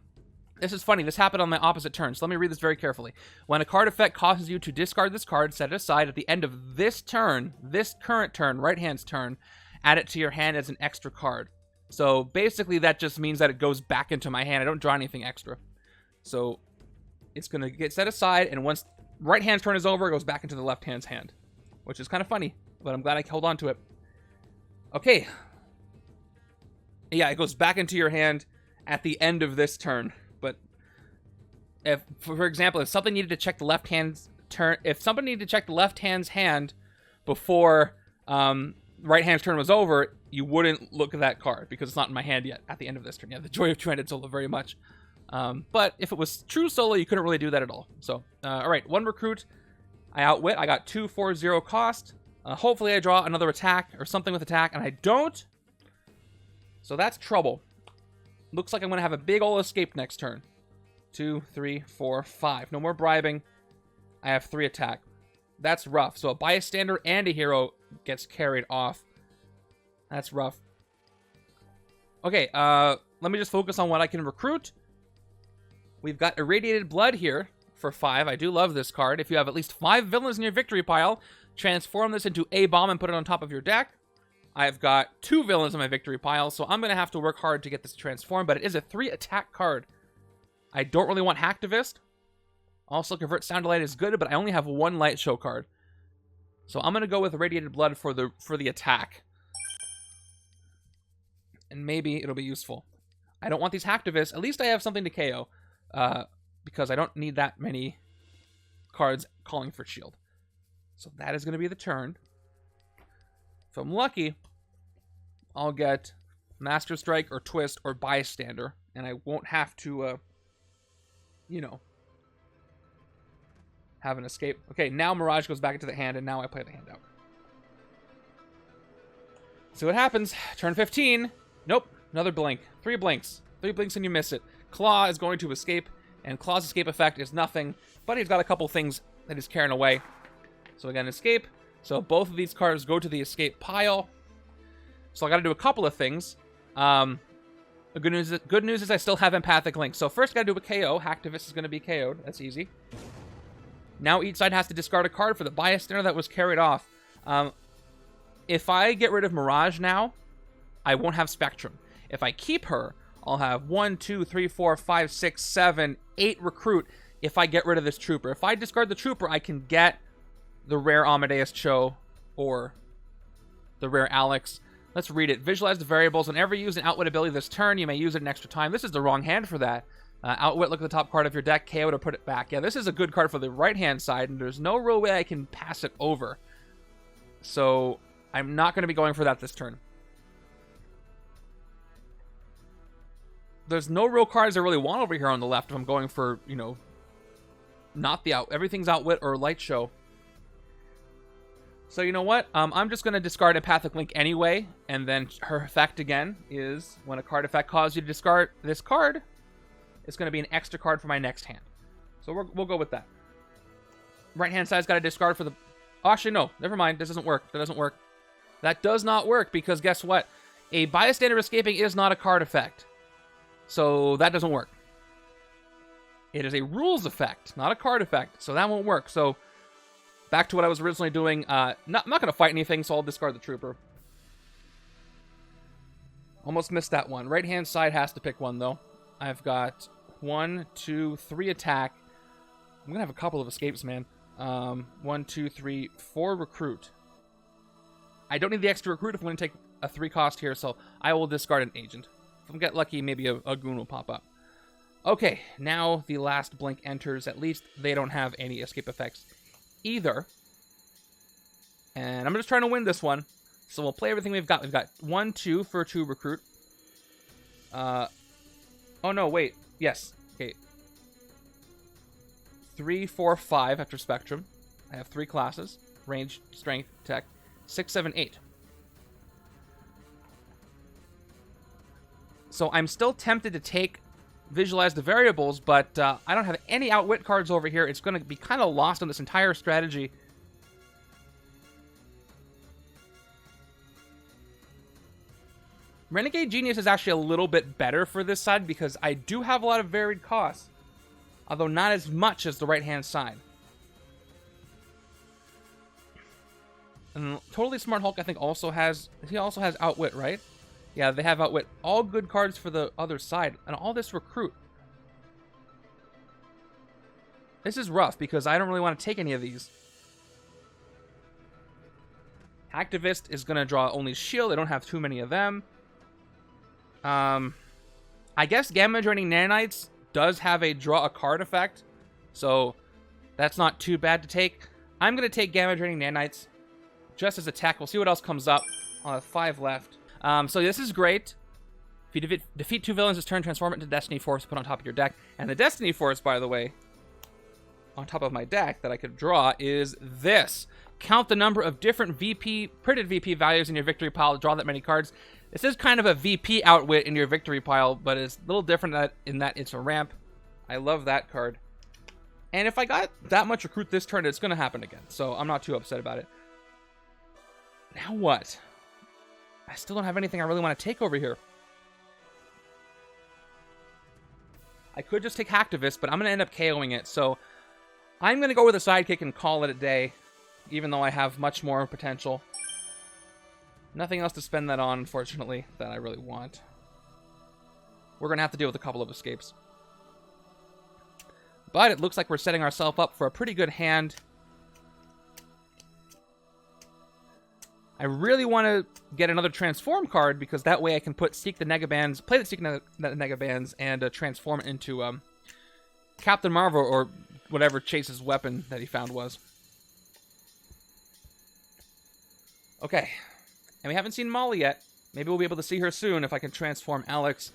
This is funny. This happened on my opposite turn, so let me read this very carefully. When a card effect causes you to discard this card, set it aside. At the end of this turn, this current turn, right hand's turn, add it to your hand as an extra card. So basically that just means that it goes back into my hand. I don't draw anything extra. So it's going to get set aside, and once right hand's turn is over, it goes back into the left hand's hand, which is kind of funny, but I'm glad I held on to it. Okay. Yeah, it goes back into your hand at the end of this turn. But if, for example, if something needed to check the left hand's turn, if somebody needed to check the left hand's hand before right hand's turn was over, you wouldn't look at that card because it's not in my hand yet at the end of this turn. Yeah, the joy of two-handed solo very much. But if it was true solo, you couldn't really do that at all. So, all right, 1 recruit. I outwit. I got 2/4/0 cost. Hopefully I draw another attack or something with attack, and I don't. So that's trouble. Looks like I'm going to have a big ol' escape next turn. 2, 3, 4, 5. No more bribing. I have 3 attack. That's rough. So a bystander and a hero gets carried off. That's rough. Okay, let me just focus on what I can recruit. We've got Irradiated Blood here for 5. I do love this card. If you have at least 5 villains in your victory pile, transform this into a bomb and put it on top of your deck. I've got 2 villains in my victory pile, so I'm going to have to work hard to get this transformed, but it is a 3 attack card. I don't really want Hacktivist. Also, Convert Sound to Light is good, but I only have 1 Light Show card. So I'm going to go with Irradiated Blood for the attack. And maybe it'll be useful. I don't want these Hacktivists. At least I have something to KO. Because I don't need that many cards calling for shield. So that is going to be the turn. If I'm lucky, I'll get Master Strike or Twist or Bystander. And I won't have to, you know, have an escape. Okay, now Mirage goes back into the hand, and now I play the hand out. See what happens. Turn 15. Nope, another blink. 3 blinks. 3 blinks and you miss it. Claw is going to escape, and Claw's escape effect is nothing, but he's got a couple things that he's carrying away. So again, escape. So both of these cards go to the escape pile. So I got to do a couple of things. The good news is I still have Empathic Link. So first I got to do a KO. Hacktivist is going to be KO'd. That's easy. Now each side has to discard a card for the bystander that was carried off. If I get rid of Mirage now, I won't have Spectrum. If I keep her, I'll have 1, 2, 3, 4, 5, 6, 7, 8 recruit if I get rid of this trooper. If I discard the trooper, I can get the rare Amadeus Cho or the rare Alex. Let's read it. Visualize the variables. Whenever you use an outwit ability this turn, you may use it an extra time. This is the wrong hand for that. Outwit, look at the top card of your deck, KO to put it back. Yeah, this is a good card for the right-hand side, and there's no real way I can pass it over. So I'm not going to be going for that this turn. There's no real cards I really want over here on the left if I'm going for, you know, not the out. Everything's Outwit or Light Show. So you know what? I'm just going to discard Empathic Link anyway, and then her effect again is when a card effect causes you to discard this card, it's going to be an extra card for my next hand. So we'll go with that. Right-hand side's got to discard for the... Oh, actually, no. Never mind. This doesn't work. That doesn't work. That does not work because guess what? A Bystander Escaping is not a card effect. So that doesn't work. It is a rules effect, not a card effect. So that won't work. So back to what I was originally doing. I'm not going to fight anything, so I'll discard the Trooper. Almost missed that one. Right-hand side has to pick one, though. I've got 1, 2, 3 attack. I'm going to have a couple of escapes, man. 1, 2, 3, 4 recruit. I don't need the extra recruit if I'm going to take a 3 cost here, so I will discard an agent. If I get lucky, maybe a goon will pop up. Okay, now the last blink enters. At least they don't have any escape effects either. And I'm just trying to win this one. So we'll play everything we've got. We've got 1, 2 for a 2 recruit. Oh no, wait. Yes. Okay. 3, 4, 5 after Spectrum. I have 3 classes. Range, Strength, Tech. 6, 7, 8. So I'm still tempted to take Visualize the Variables, but I don't have any Outwit cards over here. It's going to be kind of lost on this entire strategy. Renegade Genius is actually a little bit better for this side because I do have a lot of varied costs, although not as much as the right-hand side. And Totally Smart Hulk, I think, also has... He also has Outwit, right? Yeah, they have Outwit. All good cards for the other side. And all this recruit. This is rough because I don't really want to take any of these. Hacktivist is going to draw only shield. I don't have too many of them. I guess Gamma Draining Nanites does have a draw a card effect. So that's not too bad to take. I'm going to take Gamma Draining Nanites just as attack. We'll see what else comes up. I'll have 5 left. So this is great. If you defeat 2 villains this turn, transform it into Destiny Force, put on top of your deck. And the Destiny Force, by the way, on top of my deck that I could draw is this. Count the number of different printed VP values in your victory pile to draw that many cards. This is kind of a VP Outwit in your victory pile, but it's a little different in that it's a ramp. I love that card. And if I got that much recruit this turn, it's going to happen again. So I'm not too upset about it. Now what? I still don't have anything I really want to take over here. I could just take Hacktivist, but I'm going to end up KOing it. So I'm going to go with a sidekick and call it a day, even though I have much more potential. Nothing else to spend that on, unfortunately, that I really want. We're going to have to deal with a couple of escapes. But it looks like we're setting ourselves up for a pretty good hand. I really want to get another Transform card, because that way I can put Seek the Negabands, play the Seek the Negabands, and transform it into Captain Marvel, or whatever Chase's weapon that he found was. Okay. And we haven't seen Molly yet. Maybe we'll be able to see her soon if I can transform Alex.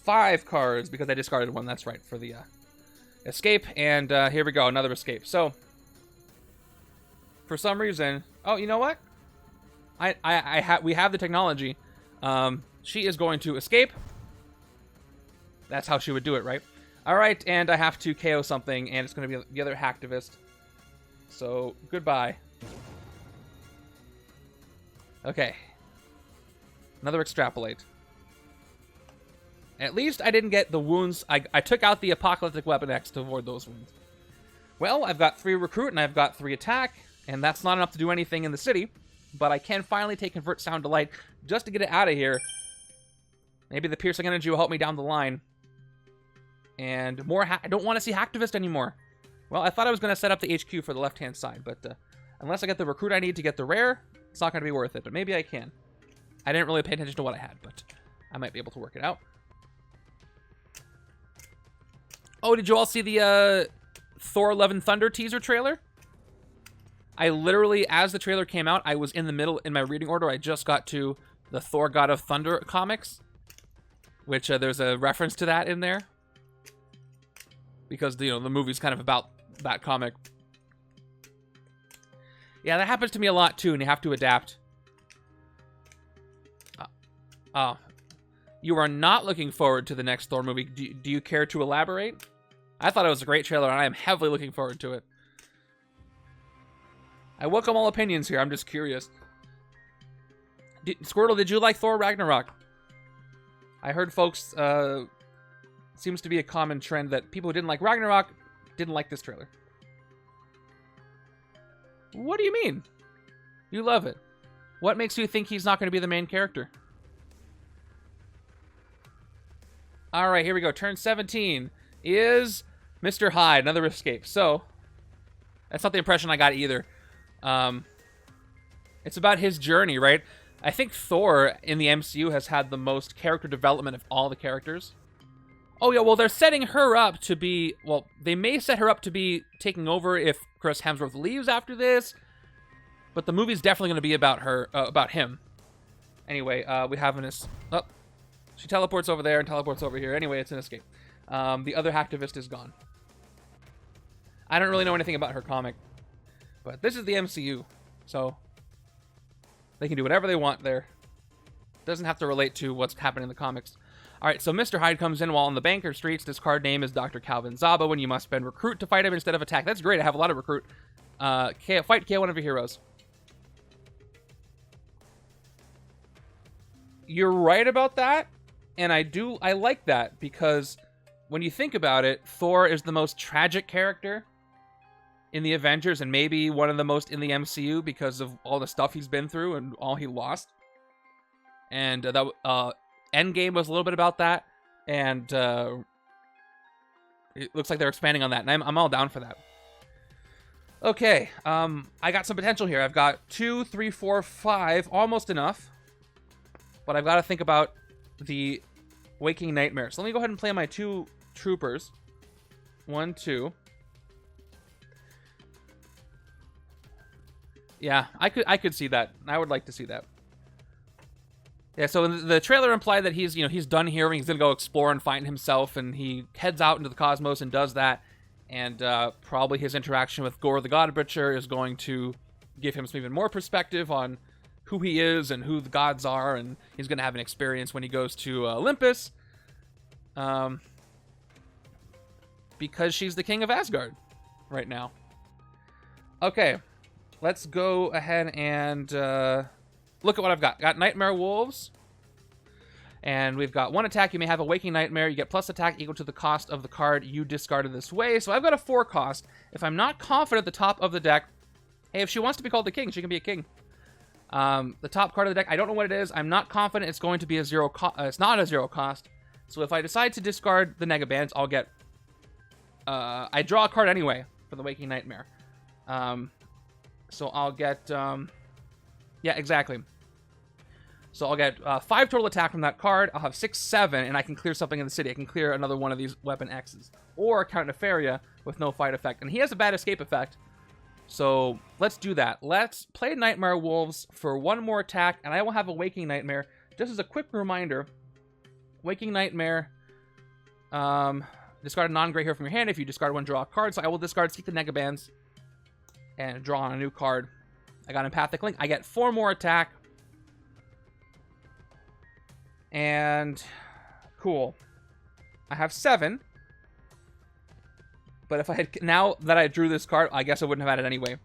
5 cards, because I discarded one, that's right, for the escape. And here we go, another escape. So, for some reason... Oh, you know what? We have the technology. She is going to escape. That's how she would do it, right? Alright, and I have to KO something, and it's going to be the other Hacktivist. So, goodbye. Okay. Another Extrapolate. At least I didn't get the wounds. I took out the Apocalyptic Weapon X to avoid those wounds. Well, I've got 3 recruit and I've got 3 attack, and that's not enough to do anything in the city, but I can finally take Convert Sound to Light just to get it out of here. Maybe the Piercing Energy will help me down the line. And more I don't want to see Hacktivist anymore. Well, I thought I was going to set up the HQ for the left-hand side, but unless I get the recruit I need to get the rare, it's not going to be worth it, but maybe I can. I didn't really pay attention to what I had, but I might be able to work it out. Oh, did you all see the Thor: Love and Thunder teaser trailer? I literally, as the trailer came out, I was in the middle in my reading order. I just got to the Thor God of Thunder comics, which there's a reference to that in there. Because, you know, the movie's kind of about that comic. Yeah, that happens to me a lot, too, and you have to adapt. You are not looking forward to the next Thor movie. Do you care to elaborate? I thought it was a great trailer, and I am heavily looking forward to it. I welcome all opinions here. I'm just curious. Squirtle, did you like Thor Ragnarok? I heard folks... seems to be a common trend that people who didn't like Ragnarok didn't like this trailer. What do you mean? You love it. What makes you think he's not going to be the main character? All right, here we go. Turn 17 is Mr. Hyde, another escape. So, that's not the impression I got either. It's about his journey, right? I think Thor in the MCU has had the most character development of all the characters. Oh, yeah, well, they're setting her up to be... Well, they may set her up to be taking over if Chris Hemsworth leaves after this. But the movie's definitely going to be about her, about him. Anyway, we have an... Oh, she teleports over there and teleports over here. Anyway, it's an escape. The other hacktivist is gone. I don't really know anything about her comic. But this is the MCU. So, they can do whatever they want there. Doesn't have to relate to what's happening in the comics. Alright, so Mr. Hyde comes in while on the banker streets. His card name is Dr. Calvin Zaba when you must spend recruit to fight him instead of attack. That's great. I have a lot of recruit. Fight KO one of your heroes. You're right about that. And I like that because when you think about it, Thor is the most tragic character in the Avengers and maybe one of the most in the MCU because of all the stuff he's been through and all he lost. And Endgame was a little bit about that, and it looks like they're expanding on that, and I'm all down for that. Okay, I got some potential here. I've got 2, 3, 4, 5, almost enough, but I've got to think about the Waking Nightmare. So let me go ahead and play my 2 troopers. 1, 2. Yeah, I could see that. I would like to see that. Yeah, so the trailer implied that he's done here and he's going to go explore and find himself, and he heads out into the cosmos and does that, and probably his interaction with Gore the God Butcher is going to give him some even more perspective on who he is and who the gods are, and he's going to have an experience when he goes to Olympus, because she's the king of Asgard right now. Okay, let's go ahead and... look at what I've got. Got Nightmare Wolves. And we've got 1 attack. You may have a Waking Nightmare. You get plus attack equal to the cost of the card you discarded this way. So I've got a 4 cost. If I'm not confident at the top of the deck... Hey, if she wants to be called the king, she can be a king. The top card of the deck, I don't know what it is. I'm not confident it's going to be a 0 cost. It's not a 0 cost. So if I decide to discard the Negabands, I'll get... I draw a card anyway for the Waking Nightmare. So I'll get... yeah, exactly. So I'll get 5 total attack from that card. I'll have 6, 7, and I can clear something in the city. I can clear another one of these weapon X's. Or Count Nefaria with no fight effect. And he has a bad escape effect. So let's do that. Let's play Nightmare Wolves for 1 more attack, and I will have a Waking Nightmare. Just as a quick reminder, Waking Nightmare, discard a non-gray hero from your hand. If you discard 1, draw a card. So I will discard Seek the Negabands and draw on a new card. I got Empathic Link. I get 4 more attack. And cool. I have 7. But if I had... Now that I drew this card, I guess I wouldn't have had it anyway.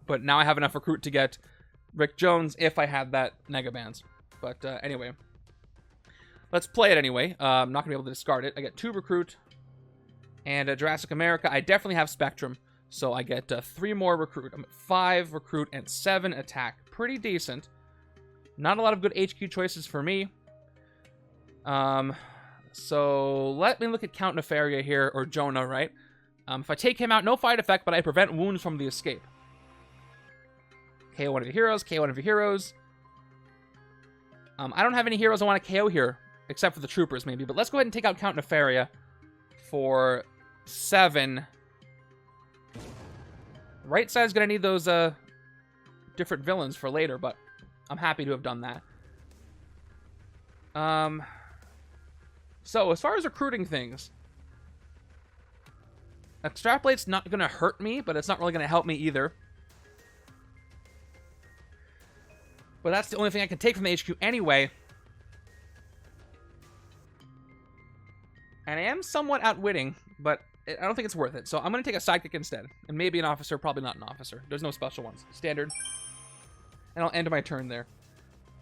But now I have enough recruit to get Rick Jones if I had that Negabands. But anyway. Let's play it anyway. I'm not going to be able to discard it. I get 2 recruit. And Jurassic America. I definitely have Spectrum. So I get 3 more recruit. I'm at 5 recruit and 7 attack. Pretty decent. Not a lot of good HQ choices for me. So let me look at Count Nefaria here, or Jonah, right? If I take him out, no fight effect, but I prevent wounds from the escape. KO one of your heroes, KO one of your heroes. I don't have any heroes I want to KO here, except for the troopers maybe, but let's go ahead and take out Count Nefaria for 7... Right side's gonna need those different villains for later, but I'm happy to have done that. So as far as recruiting things, Extrapolate's not gonna hurt me, but it's not really gonna help me either. But that's the only thing I can take from the HQ anyway. And I am somewhat outwitting, but I don't think it's worth it. So I'm going to take a sidekick instead. And maybe an officer, probably not an officer. There's no special ones. Standard. And I'll end my turn there.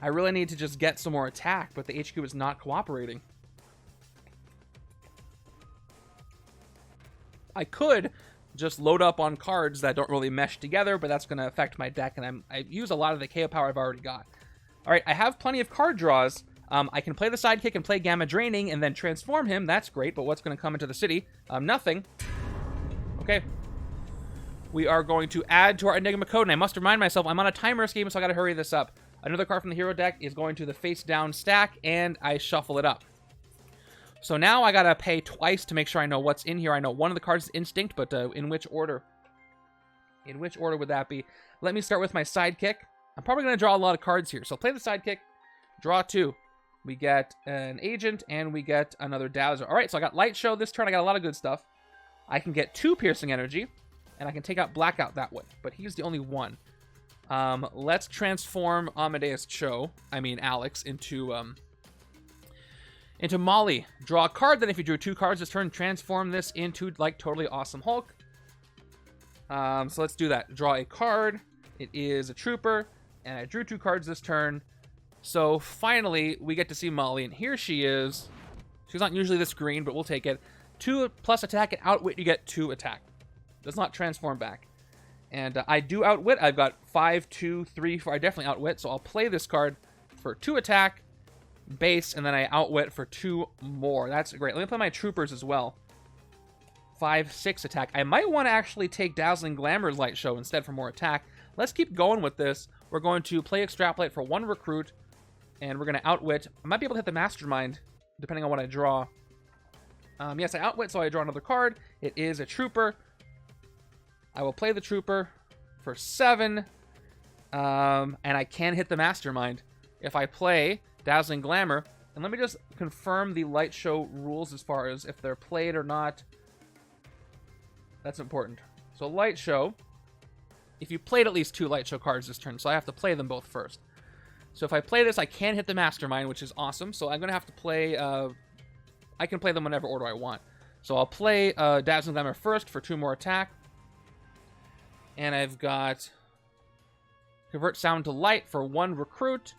I really need to just get some more attack, but the HQ is not cooperating. I could just load up on cards that don't really mesh together, but that's going to affect my deck, and I use a lot of the KO power I've already got. All right, I have plenty of card draws. I can play the sidekick and play Gamma Draining and then transform him. That's great, but what's going to come into the city? Nothing. Okay. We are going to add to our Enigma code, and I must remind myself I'm on a timer scheme, so I got to hurry this up. Another card from the hero deck is going to the face down stack, and I shuffle it up. So now I got to pay twice to make sure I know what's in here. I know one of the cards is Instinct, but in which order? In which order would that be? Let me start with my sidekick. I'm probably going to draw a lot of cards here. So play the sidekick, draw 2. We get an agent, and we get another Dazzler. All right, so I got Light Show this turn. I got a lot of good stuff. I can get 2 Piercing Energy, and I can take out Blackout that way, but he's the only one. Let's transform Amadeus Alex, into Molly. Draw a card, then if you drew 2 cards this turn, transform this into, like, Totally Awesome Hulk. So let's do that. Draw a card. It is a Trooper, and I drew 2 cards this turn. So finally, we get to see Molly, and here she is. She's not usually this green, but we'll take it. 2 plus attack and outwit, you get 2 attack. Does not transform back. And I do outwit. I've got 5, 2, 3, 4. I definitely outwit, so I'll play this card for 2 attack, base, and then I outwit for 2 more. That's great. Let me play my troopers as well. 5, 6 attack. I might want to actually take Dazzling Glamour's Light Show instead for more attack. Let's keep going with this. We're going to play Extrapolate for 1 recruit, and we're going to outwit. I might be able to hit the Mastermind, depending on what I draw. Yes, I outwit, so I draw another card. It is a Trooper. I will play the Trooper for 7, and I can hit the Mastermind if I play Dazzling Glamour. And let me just confirm the Light Show rules as far as if they're played or not. That's important. So Light Show, if you played at least 2 Light Show cards this turn, so I have to play them both first. So if I play this, I can hit the Mastermind, which is awesome. So I'm going to have to play, I can play them whenever order I want. So I'll play Dazzling Glamour first for 2 more attack. And I've got Convert Sound to Light for 1 recruit.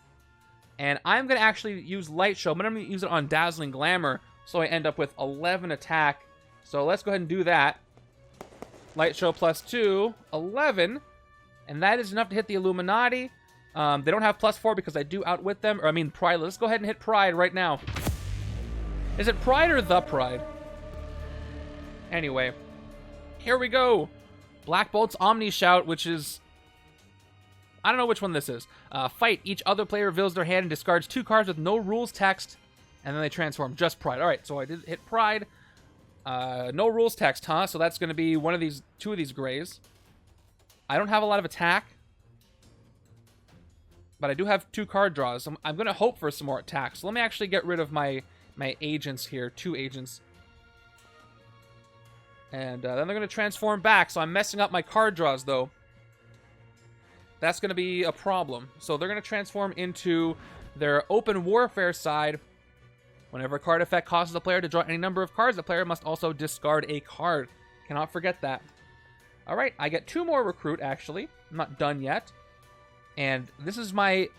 And I'm going to actually use Light Show, but I'm going to use it on Dazzling Glamour, so I end up with 11 attack. So let's go ahead and do that. Light Show plus 2, 11. And that is enough to hit the Illuminati. They don't have plus 4 because I do outwit them. Or, I mean, Pride. Let's go ahead and hit Pride right now. Is it Pride or the Pride? Anyway, here we go. Black Bolt's Omni Shout, which is... I don't know which one this is. Fight. Each other player reveals their hand and discards 2 cards with no rules text. And then they transform. Just Pride. Alright, so I did hit Pride. No rules text, huh? So that's going to be 2 of these grays. I don't have a lot of attack. But I do have 2 card draws. I'm going to hope for some more attack. So let me actually get rid of my agents here. 2 agents. And then they're going to transform back. So I'm messing up my card draws, though. That's going to be a problem. So they're going to transform into their open warfare side. Whenever a card effect causes the player to draw any number of cards, the player must also discard a card. Cannot forget that. All right, I get 2 more recruit, actually. I'm not done yet. And this is my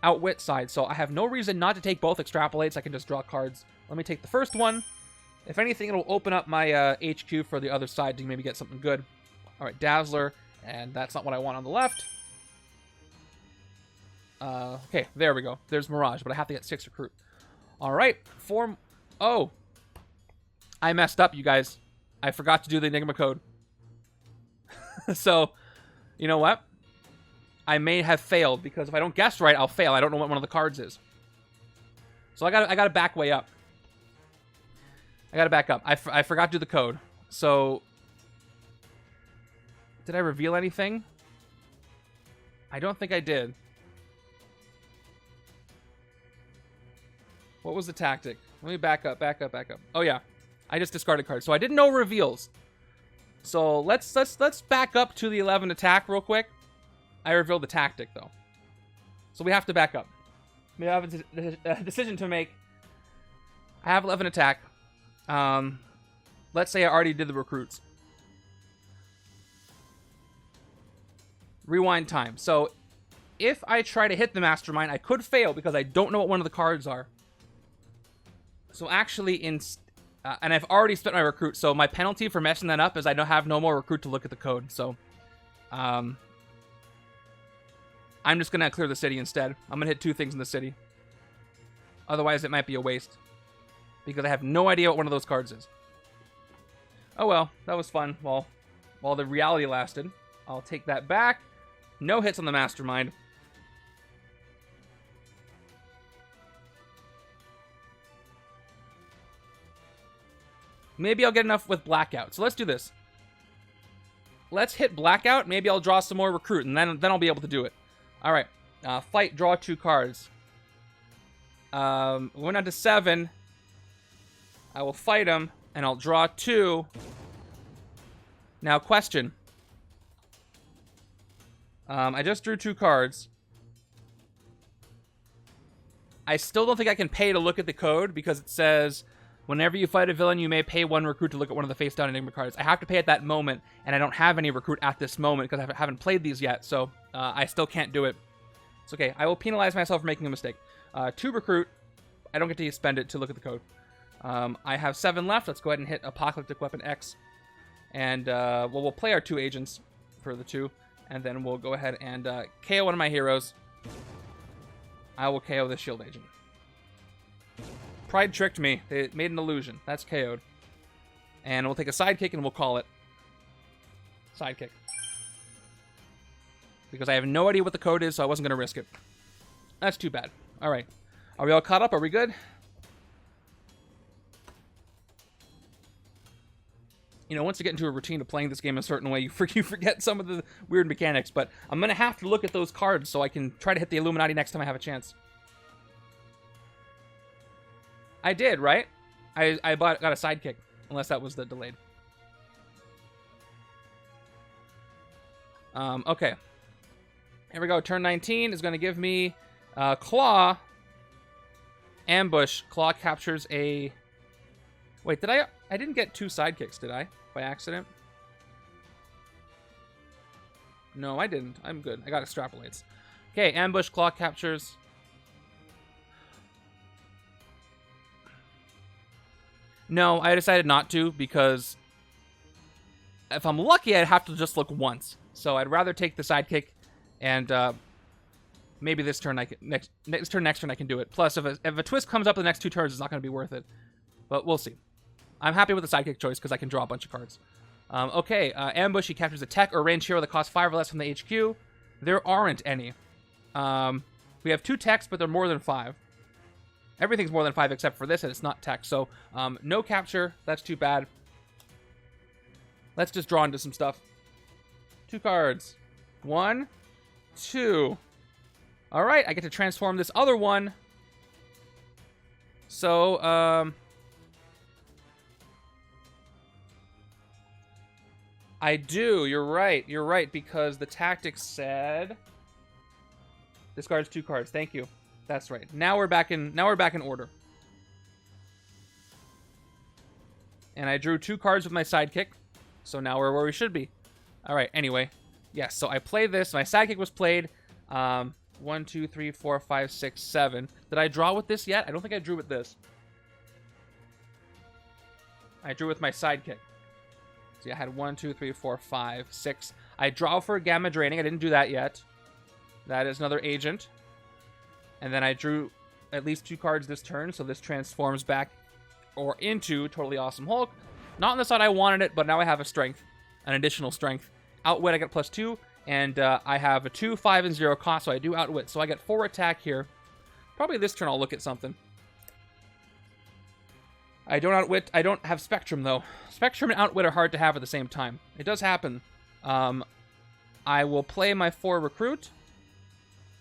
outwit side, so I have no reason not to take both extrapolates. I can just draw cards. Let me take the first one. If anything, it'll open up my HQ for the other side to maybe get something good. All right, Dazzler, and that's not what I want on the left. Okay, there we go. There's Mirage, but I have to get 6 recruit. All right, 4... Oh. I messed up, you guys. I forgot to do the Enigma code. So, you know what? I may have failed, because if I don't guess right, I'll fail. I don't know what one of the cards is. So I gotta back way up. I gotta back up. I forgot to do the code. So Did I reveal anything? I don't think I did. What was the tactic? Let me back up. Oh yeah, I just discarded cards, so I didn't know reveals. So let's back up to the 11 attack real quick. I revealed the tactic though, so we have to back up. We have a decision to make. I have 11 attack. Let's say I already did the recruits. Rewind time. So if I try to hit the Mastermind, I could fail because I don't know what one of the cards are. So actually, and I've already spent my recruit, so my penalty for messing that up is I don't have no more recruit to look at the code. So I'm just going to clear the city instead. I'm going to hit 2 things in the city. Otherwise, it might be a waste. Because I have no idea what one of those cards is. Oh well, that was fun while the reality lasted. I'll take that back. No hits on the Mastermind. Maybe I'll get enough with Blackout. So let's do this. Let's hit Blackout. Maybe I'll draw some more recruit, and then I'll be able to do it. All right. Fight, draw 2 cards. We're down to 7. I will fight him, and I'll draw 2. Now, question. I just drew 2 cards. I still don't think I can pay to look at the code because it says, whenever you fight a villain, you may pay 1 recruit to look at one of the face-down Enigma cards. I have to pay at that moment, and I don't have any recruit at this moment because I haven't played these yet, so I still can't do it. It's okay. I will penalize myself for making a mistake. 2 recruit. I don't get to spend it to look at the code. I have 7 left. Let's go ahead and hit Apocalyptic Weapon X. And we'll play our 2 agents for the 2. And then we'll go ahead and KO one of my heroes. I will KO the shield agent. Pride tricked me. They made an illusion. That's KO'd. And we'll take a sidekick and we'll call it sidekick. Because I have no idea what the code is, so I wasn't going to risk it. That's too bad. All right. Are we all caught up? Are we good? You know, once you get into a routine of playing this game a certain way, you forget some of the weird mechanics. But I'm going to have to look at those cards so I can try to hit the Illuminati next time I have a chance. I did, right? I got a sidekick, unless that was the delayed. Okay. Here we go. Turn 19 is going to give me Claw. Ambush. Claw captures a... Wait, did I didn't get 2 sidekicks, did I? By accident? No, I didn't. I'm good. I got extrapolates. Okay, ambush, claw captures. No, I decided not to because if I'm lucky, I'd have to just look once. So I'd rather take the sidekick and maybe this turn next turn I can do it. Plus, if a twist comes up in the next 2 turns, it's not going to be worth it. But we'll see. I'm happy with the sidekick choice because I can draw a bunch of cards. Okay, ambush. He captures a tech or range hero that costs 5 or less from the HQ. There aren't any. We have 2 techs, but they're more than 5. Everything's more than 5 except for this, and it's not tech. So, no capture. That's too bad. Let's just draw into some stuff. 2 cards. 1, 2. All right, I get to transform this other one. So, I do. You're right. You're right, because the tactic said discards 2 cards. Thank you. That's right. Now we're back in order. And I drew 2 cards with my sidekick. So now we're where we should be. All right. Anyway, yes. So I play this. My sidekick was played. 1, 2, 3, 4, 5, 6, 7. Did I draw with this yet? I don't think I drew with this. I drew with my sidekick. See, I had 1, 2, 3, 4, 5, 6. I draw for gamma draining. I didn't do that yet. That is another agent. And then I drew at least 2 cards this turn, so this transforms back or into Totally Awesome Hulk. Not on the side I wanted it, but now I have a strength, an additional strength. Outwit, I get +2, and I have a 2, 5, and 0 cost, so I do outwit. So I get 4 attack here. Probably this turn I'll look at something. I don't have Spectrum, though. Spectrum and Outwit are hard to have at the same time. It does happen. I will play my 4 recruit.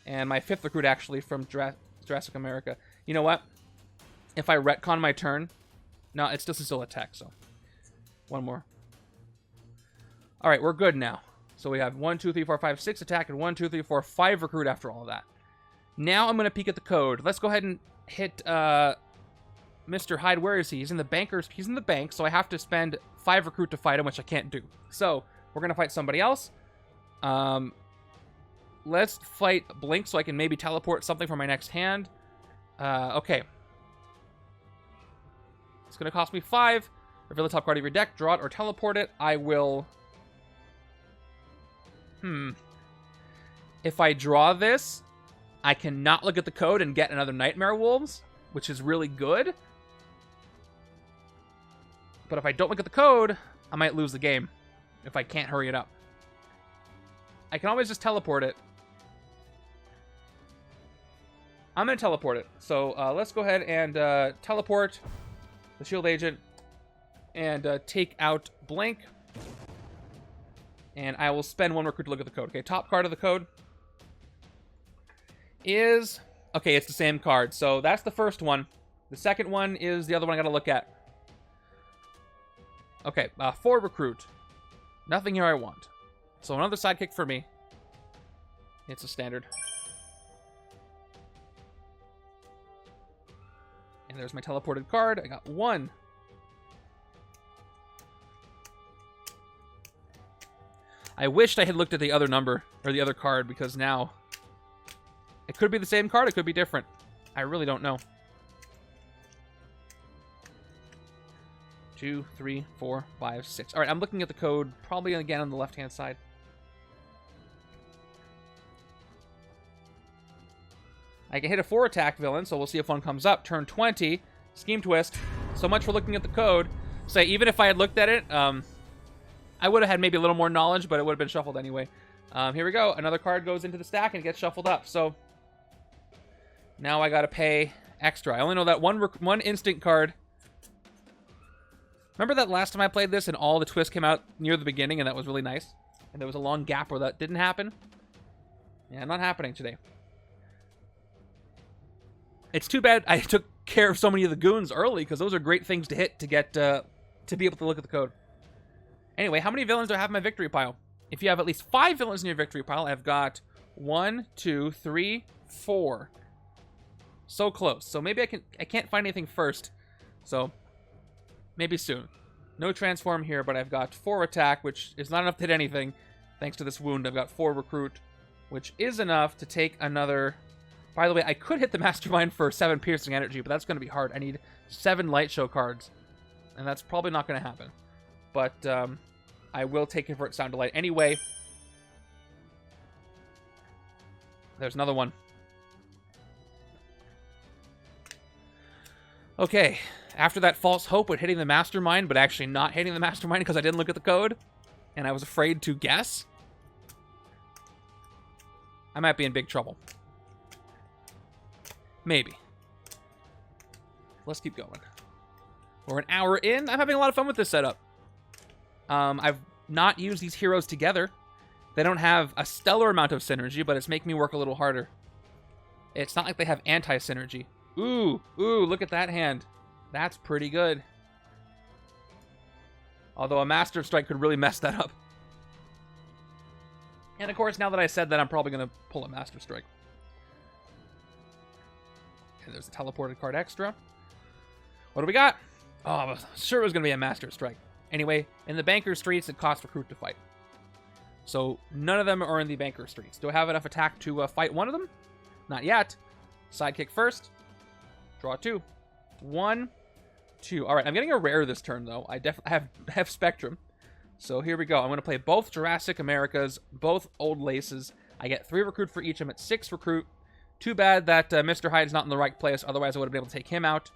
And my 5th recruit, actually, from Jurassic America. You know what? If I retcon my turn... No, it's still attack, so... One more. Alright, we're good now. So we have 1, 2, 3, 4, 5, 6 attack, and 1, 2, 3, 4, 5 recruit after all of that. Now I'm going to peek at the code. Let's go ahead and hit Mr. Hyde. Where is he? He's in the bankers. He's in the bank, so I have to spend 5 recruit to fight him, which I can't do. So we're going to fight somebody else. Let's fight Blink so I can maybe teleport something for my next hand. Okay. It's going to cost me 5. Reveal the top card of your deck, draw it, or teleport it. I will... If I draw this, I cannot look at the code and get another Nightmare Wolves, which is really good. But if I don't look at the code, I might lose the game if I can't hurry it up. I can always just teleport it. I'm going to teleport it. So let's go ahead and teleport the Shield Agent and take out Blink. And I will spend 1 recruit to look at the code. Okay, top card of the code is... Okay, it's the same card. So that's the first one. The second one is the other one I got to look at. Okay, 4 recruit. Nothing here I want. So another sidekick for me. It's a standard. And there's my teleported card. I got 1. I wished I had looked at the other number, or the other card, because now it could be the same card, it could be different. I really don't know. 2, 3, 4, 5, 6. All right, I'm looking at the code, probably again on the left-hand side. I can hit a 4-attack villain, so we'll see if one comes up. Turn 20, Scheme Twist. So much for looking at the code. So even if I had looked at it, I would have had maybe a little more knowledge, but it would have been shuffled anyway. Here we go. Another card goes into the stack and gets shuffled up. So now I got to pay extra. I only know that one instant card. Remember that last time I played this and all the twists came out near the beginning, and that was really nice? And there was a long gap where that didn't happen? Yeah, not happening today. It's too bad I took care of so many of the goons early, because those are great things to hit to get to be able to look at the code. Anyway, how many villains do I have in my victory pile? If you have at least 5 villains in your victory pile, I've got 1, 2, 3, 4. So close. So maybe I can't find anything first. So maybe soon. No transform here, but I've got 4 attack, which is not enough to hit anything. Thanks to this wound, I've got 4 recruit, which is enough to take another... By the way, I could hit the Mastermind for 7 piercing energy, but that's going to be hard. I need 7 light show cards, and that's probably not going to happen. But I will take Convert Sound to Light anyway. There's another one. Okay, after that false hope with hitting the Mastermind, but actually not hitting the Mastermind because I didn't look at the code, and I was afraid to guess, I might be in big trouble. Maybe. Let's keep going. We're an hour in. I'm having a lot of fun with this setup. I've not used these heroes together. They don't have a stellar amount of synergy, but it's making me work a little harder. It's not like they have anti-synergy. Ooh, look at that hand. That's pretty good. Although a Master Strike could really mess that up. And of course, now that I said that, I'm probably going to pull a Master Strike. And there's a teleported card extra. What do we got? Oh, I was sure it was going to be a Master Strike. Anyway, in the Banker Streets, it costs Recruit to fight. So none of them are in the Banker Streets. Do I have enough attack to fight one of them? Not yet. Sidekick first. Draw 2. 1, 2. All right, I'm getting a rare this turn, though. I definitely have Spectrum. So here we go. I'm going to play both Jurassic Americas, both Old Laces. I get 3 Recruit for each. I'm at 6 Recruit. Too bad that Mr. Hyde's not in the right place. Otherwise, I would have been able to take him out.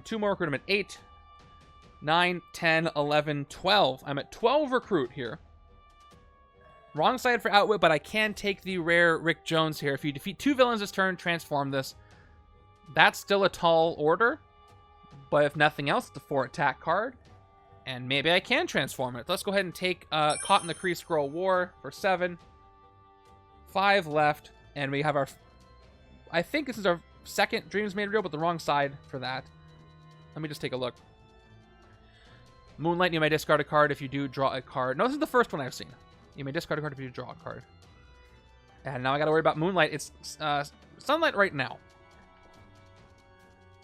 2 more Recruit. I'm at 8, 9, 10, 11, 12. I'm at 12 Recruit here. Wrong side for Outwit, but I can take the rare Rick Jones here. If you defeat 2 villains this turn, transform this. That's still a tall order. But if nothing else, it's a 4 attack card. And maybe I can transform it. Let's go ahead and take Caught in the Kree Scroll War for 7. 5 left. And we have our... I think this is our second Dreams Made Real, but the wrong side for that. Let me just take a look. Moonlight, you may discard a card if you do draw a card. No, this is the first one I've seen. You may discard a card if you draw a card. And now I gotta worry about Moonlight. It's Sunlight right now.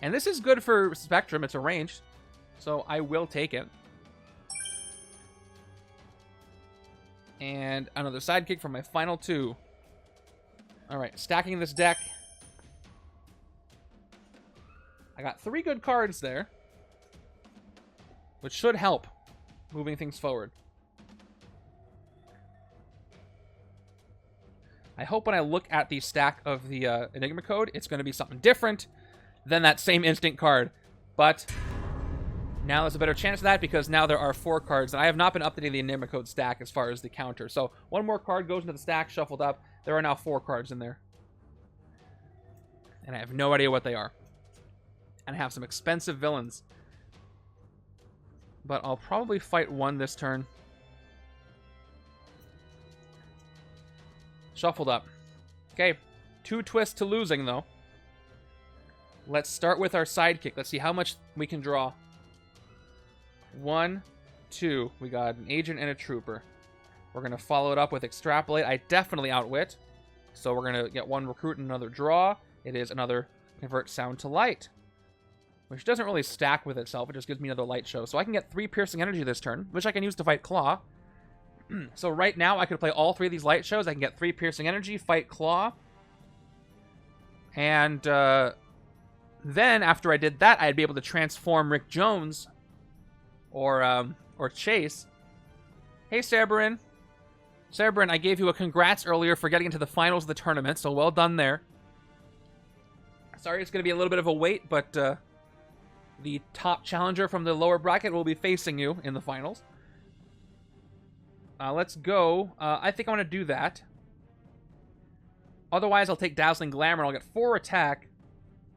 And this is good for Spectrum. It's a range. So I will take it. And another sidekick for my final 2. Alright, stacking this deck. I got 3 good cards there, which should help moving things forward. I hope when I look at the stack of the Enigma code, it's going to be something different than that same instinct card. But now there's a better chance of that because now there are 4 cards, and I have not been updating the Enigma code stack as far as the counter. So 1 more card goes into the stack, shuffled up. There are now 4 cards in there. And I have no idea what they are. And I have some expensive villains. But I'll probably fight 1 this turn. Shuffled up. Okay, 2 twists to losing, though. Let's start with our sidekick. Let's see how much we can draw. 1, 2. We got an agent and a trooper. We're going to follow it up with Extrapolate. I definitely outwit. So we're going to get 1 recruit and another draw. It is another Convert Sound to Light, which doesn't really stack with itself. It just gives me another light show. So I can get 3 Piercing Energy this turn, which I can use to fight Claw. So right now, I could play all 3 of these light shows. I can get 3 Piercing Energy, fight Claw. And then, after I did that, I'd be able to transform Rick Jones or Chase. Hey, Cerberin. Cerberin, I gave you a congrats earlier for getting into the finals of the tournament, so well done there. Sorry, it's going to be a little bit of a wait, but the top challenger from the lower bracket will be facing you in the finals. Let's go. I think I want to do that. Otherwise, I'll take Dazzling Glamour, and I'll get 4 attack.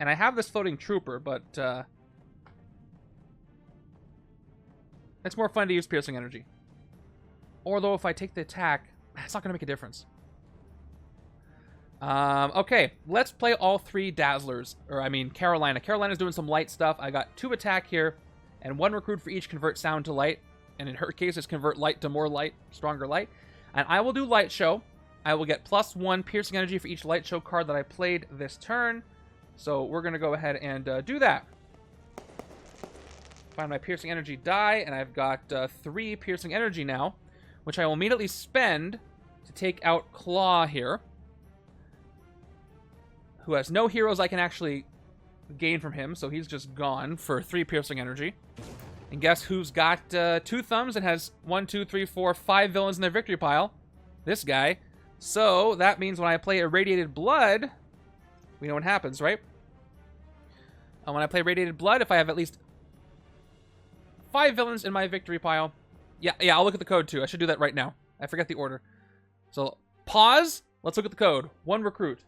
And I have this Floating Trooper, but it's more fun to use Piercing Energy. Or, though, if I take the attack, it's not going to make a difference. Okay, let's play all 3 Dazzlers. Or, I mean, Karolina. Karolina's doing some light stuff. I got 2 attack here, and 1 recruit for each Convert Sound to Light. And in her case, it's Convert Light to more light, stronger light. And I will do Light Show. I will get +1 Piercing Energy for each Light Show card that I played this turn. So we're going to go ahead and do that. Find my Piercing Energy die, and I've got 3 Piercing Energy now, which I will immediately spend to take out Claw here, who has no heroes I can actually gain from him, so he's just gone for 3 Piercing Energy. And guess who's got 2 thumbs and has 1, 2, 3, 4, 5 villains in their victory pile? This guy. So that means when I play Irradiated Blood, we know what happens, right? When I play Radiated Blood, if I have at least 5 villains in my victory pile... Yeah, I'll look at the code too. I should do that right now. I forget the order. So, pause. Let's look at the code. 1 recruit.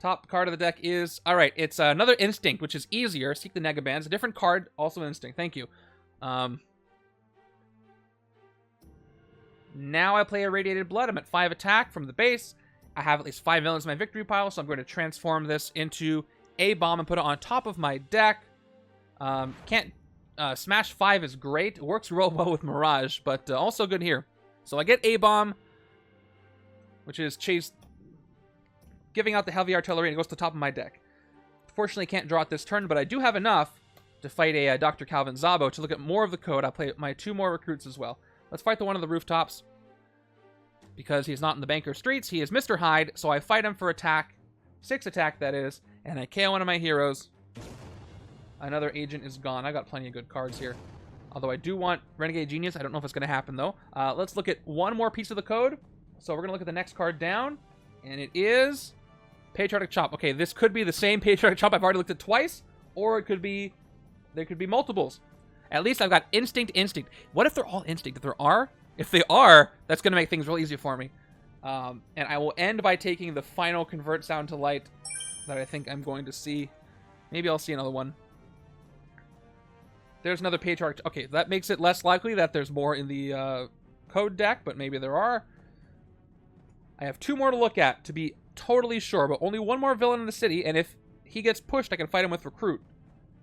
Top card of the deck is... Alright, it's another Instinct, which is easier. Seek the Negabands. A different card, also Instinct. Thank you. Now I play Irradiated Blood. I'm at 5 attack from the base. I have at least 5 villains in my victory pile, so I'm going to transform this into a bomb and put it on top of my deck. Smash 5 is great. It works real well with Mirage, but also good here. So I get A-Bomb, which is Chase giving out the heavy artillery, and it goes to the top of my deck. Fortunately, can't draw it this turn, but I do have enough to fight a Dr. Calvin Zabo. To look at more of the code, I'll play my 2 more recruits as well. Let's fight the one on the rooftops. Because he's not in the Banker Streets, he is Mr. Hyde, so I fight him for attack. 6 attack, that is. And I KO one of my heroes. Another agent is gone. I got plenty of good cards here. Although I do want Renegade Genius. I don't know if it's going to happen, though. Let's look at one more piece of the code. So we're going to look at the next card down. And it is Patriotic Chop. Okay, this could be the same Patriotic Chop I've already looked at twice. Or it could be... there could be multiples. At least I've got Instinct. What if they're all Instinct? If they are, that's going to make things real easy for me. And I will end by taking the final Convert Sound to Light that I think I'm going to see. Maybe I'll see another one. There's another Patriarch. Okay, that makes it less likely that there's more in the code deck, but maybe there are. I have 2 more to look at to be totally sure, but only 1 more villain in the city, and if he gets pushed, I can fight him with Recruit,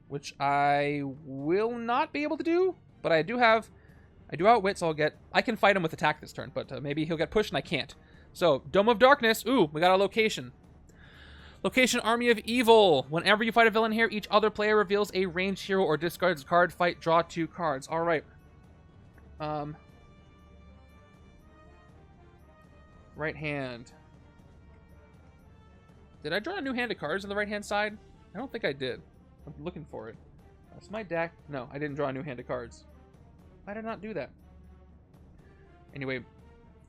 which I will not be able to do, but I do outwit, so I can fight him with attack this turn, but maybe he'll get pushed and I can't. So, Dome of Darkness. Ooh, we got a location. Location, Army of Evil. Whenever you fight a villain here, each other player reveals a ranged hero or discards a card. Fight, draw 2 cards. All right. Right hand. Did I draw a new hand of cards on the right-hand side? I don't think I did. I'm looking for it. That's my deck. No, I didn't draw a new hand of cards. Why did I not do that? Anyway,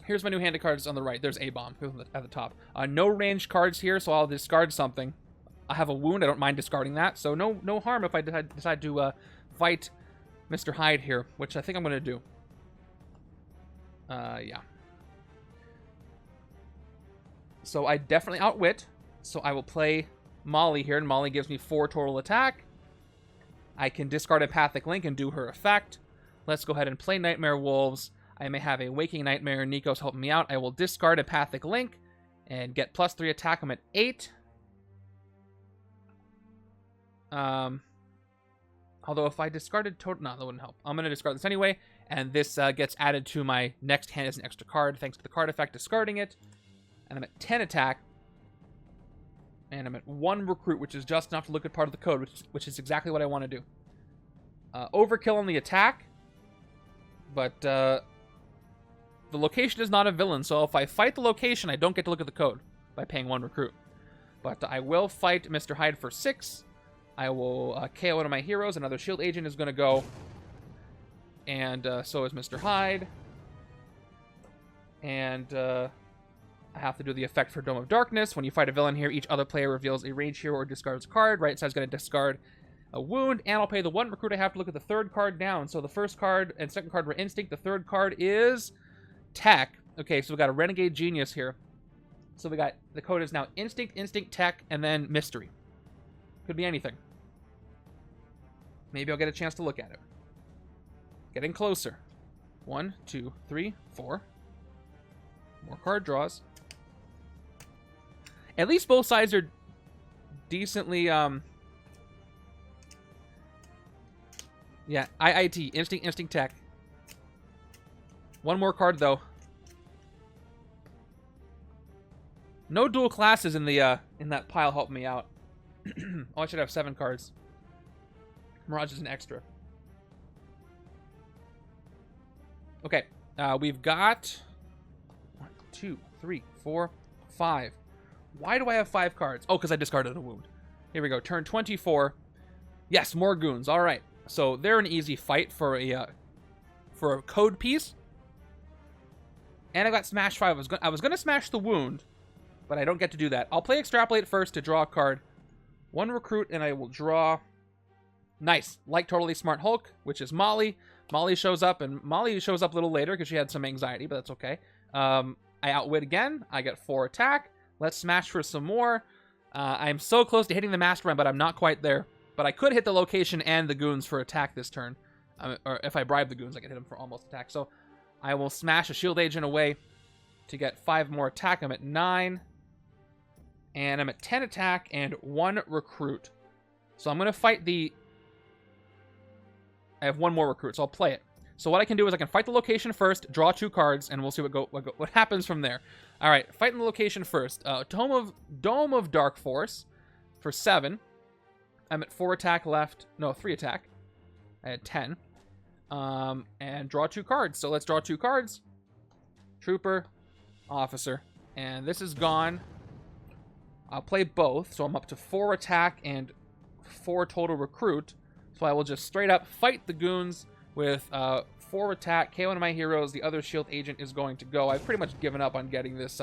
here's my new hand of cards on the right. There's A-Bomb at the top. No ranged cards here, so I'll discard something. I have a wound. I don't mind discarding that. So no harm if I decide to fight Mr. Hyde here, which I think I'm going to do. Yeah. So I definitely outwit. So I will play Molly here, and Molly gives me 4 total attack. I can discard Empathic Link and do her effect. Let's go ahead and play Nightmare Wolves. I may have a Waking Nightmare. Nico's helping me out. I will discard Empathic Link and get +3 attack. I'm at 8. Although if I discarded total... No, that wouldn't help. I'm going to discard this anyway, and this gets added to my next hand as an extra card, thanks to the card effect, discarding it. And I'm at 10 attack. And I'm at 1 recruit, which is just enough to look at part of the code, which is exactly what I want to do. Overkill on the attack. But the location is not a villain, so if I fight the location, I don't get to look at the code by paying 1 recruit. But I will fight Mr. Hyde for 6. I will KO one of my heroes. Another shield agent is going to go. And so is Mr. Hyde. And... I have to do the effect for Dome of Darkness. When you fight a villain here, each other player reveals a ranged hero or discards a card. Right side's going to discard a wound, and I'll pay the 1 recruit. I have to look at the 3rd card down. So the 1st card and 2nd card were Instinct. The 3rd card is Tech. Okay, so we got a Renegade Genius here. So we got, the code is now Instinct, Tech, and then Mystery. Could be anything. Maybe I'll get a chance to look at it. Getting closer. 1, 2, 3, 4. More card draws. At least both sides are decently, yeah, IIT, Instinct, Tech. 1 more card, though. No dual classes in the, in that pile helped me out. Oh, I should have 7 cards. Mirage is an extra. Okay, we've got 1, 2, 3, 4, 5. Why do I have 5 cards? Oh, because I discarded a wound. Here we go. Turn 24. Yes, more goons. All right. So they're an easy fight for a code piece. And I got smash 5. I was gonna smash the wound, but I don't get to do that. I'll play Extrapolate first to draw a card. 1 recruit, and I will draw. Nice. Like Totally Smart Hulk, which is Molly. Molly shows up, and Molly shows up a little later because she had some anxiety, but that's okay. I outwit again. I get 4 attack. Let's smash for some more. I'm so close to hitting the Mastermind, but I'm not quite there. But I could hit the location and the goons for attack this turn. Or if I bribe the goons, I can hit them for almost attack. So I will smash a shield agent away to get 5 more attack. I'm at 9. And I'm at 10 attack and 1 recruit. So I'm going to fight the... I have 1 more recruit, so I'll play it. So what I can do is I can fight the location first, draw 2 cards, and we'll see what happens from there. All right, fighting the location first. Dome of Dark Force for 7. I'm at 4 attack left. No, 3 attack. I had 10. And draw 2 cards. So let's draw 2 cards. Trooper, Officer. And this is gone. I'll play both, so I'm up to 4 attack and 4 total recruit. So I will just straight up fight the goons with 4 attack, KO one of my heroes. The other shield agent is going to go. I've pretty much given up on getting this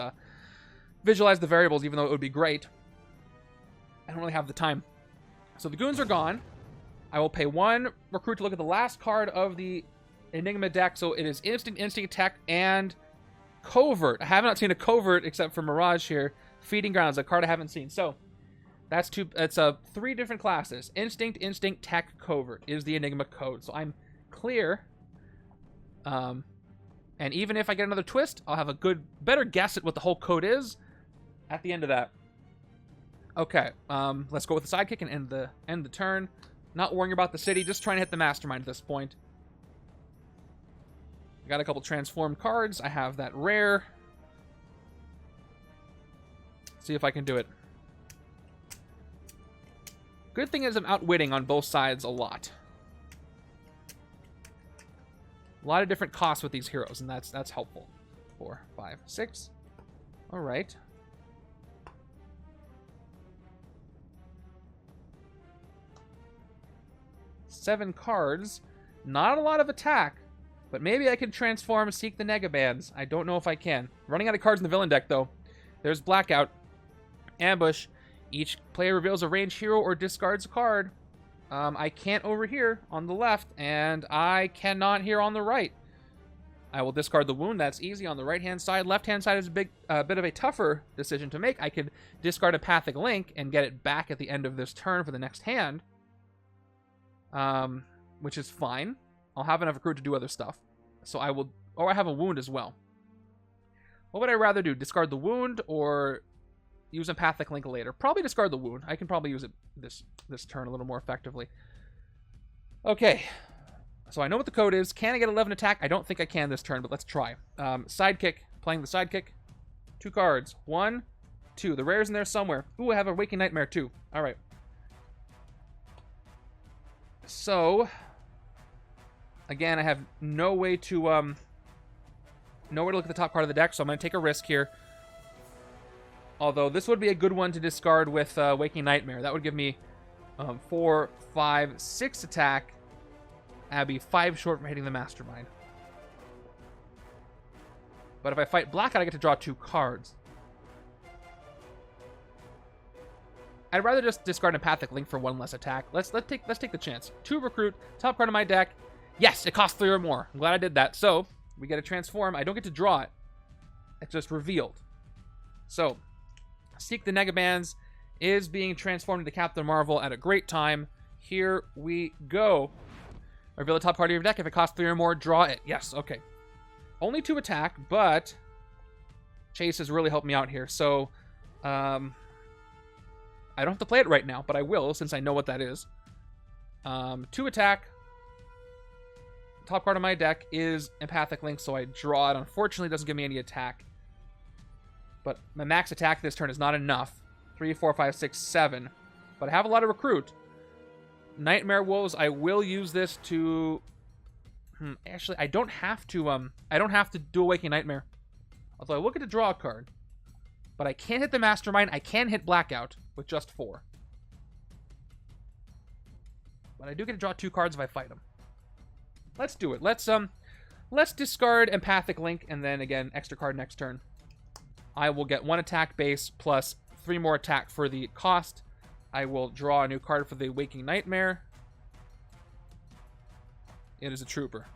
visualize the variables, even though it would be great. I don't really have the time. So the goons are gone. I will pay 1 recruit to look at the last card of the Enigma deck. So it is Instinct, Tech, and Covert. I have not seen a Covert except for Mirage here. Feeding Grounds, a card I haven't seen. So That's three different classes. Instinct, Instinct, Tech, Covert is the Enigma code. So I'm clear. And even if I get another twist, I'll have a better guess at what the whole code is at the end of that. Okay, let's go with the sidekick and end the turn. Not worrying about the city, just trying to hit the Mastermind at this point. I got a couple transformed cards. I have that rare. See if I can do it. Good thing is I'm outwitting on both sides a lot. A lot of different costs with these heroes, and that's helpful. 4, 5, 6. All right. Seven cards. Not a lot of attack, but maybe I can transform, seek the Negabands. I don't know if I can. Running out of cards in the villain deck, though. There's Blackout. Ambush. Each player reveals a ranged hero or discards a card. I can't over here on the left, and I cannot here on the right. I will discard the wound. That's easy on the right-hand side. Left-hand side is a bit of a tougher decision to make. I could discard Empathic Link and get it back at the end of this turn for the next hand, which is fine. I'll have enough recruit to do other stuff. So I will... Or I have a wound as well. What would I rather do? Discard the wound or use Empathic Link later? Probably discard the wound. I can probably use it this turn a little more effectively. Okay. So I know what the code is. Can I get 11 attack? I don't think I can this turn, but let's try. Sidekick. Playing the sidekick. 2 cards. 1, 2. The rare's in there somewhere. Ooh, I have a Waking Nightmare too. All right. So, again, I have no way to nowhere to look at the top card of the deck, so I'm going to take a risk here. Although this would be a good one to discard with Waking Nightmare. That would give me 4, 5, 6 attack. I'd be 5 short from hitting the Mastermind. But if I fight Blackout, I get to draw 2 cards. I'd rather just discard Empathic Link for 1 less attack. Let's take the chance. 2 recruit, top card of my deck. Yes, it costs 3 or more. I'm glad I did that. So we get a transform. I don't get to draw it. It's just revealed. So Seek the Negabands is being transformed into Captain Marvel at a great time. Here we go. Reveal the top card of your deck. If it costs 3 or more, draw it. Yes, okay. Only 2 attack, but Chase has really helped me out here. So, I don't have to play it right now, but I will since I know what that is. 2 attack. Top card of my deck is Empathic Link, so I draw it. Unfortunately, it doesn't give me any attack. But my max attack this turn is not enough. 3, 4, 5, 6, 7. But I have a lot of recruit. Nightmare Wolves, I will use this to... actually, I don't have to do a Waking Nightmare. Although I will get to draw a card. But I can't hit the Mastermind. I can hit Blackout with just 4. But I do get to draw 2 cards if I fight him. Let's do it. Let's discard Empathic Link, and then, again, extra card next turn. I will get 1 attack base plus 3 more attack for the cost. I will draw a new card for the Waking Nightmare. It is a Trooper.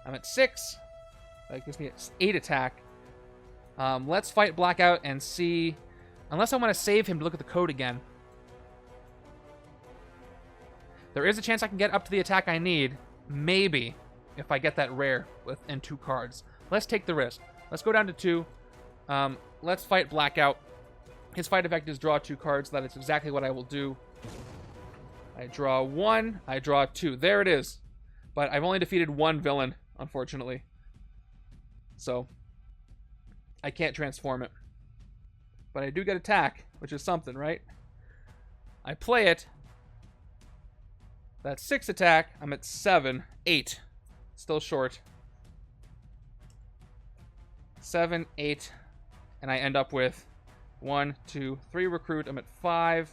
I'm at 6. That gives me 8 attack. Let's fight Blackout and see... Unless I want to save him to look at the code again. There is a chance I can get up to the attack I need. Maybe. If I get that rare within 2 cards. Let's take the risk. Let's go down to 2. Let's fight Blackout. His fight effect is draw 2 cards. That is exactly what I will do. I draw 1. I draw 2. There it is. But I've only defeated 1 villain, unfortunately. So, I can't transform it. But I do get attack, which is something, right? I play it. That's 6 attack. I'm at 7. 8. Still short. 7, 8. And I end up with 1, 2, 3 recruit. I'm at 5.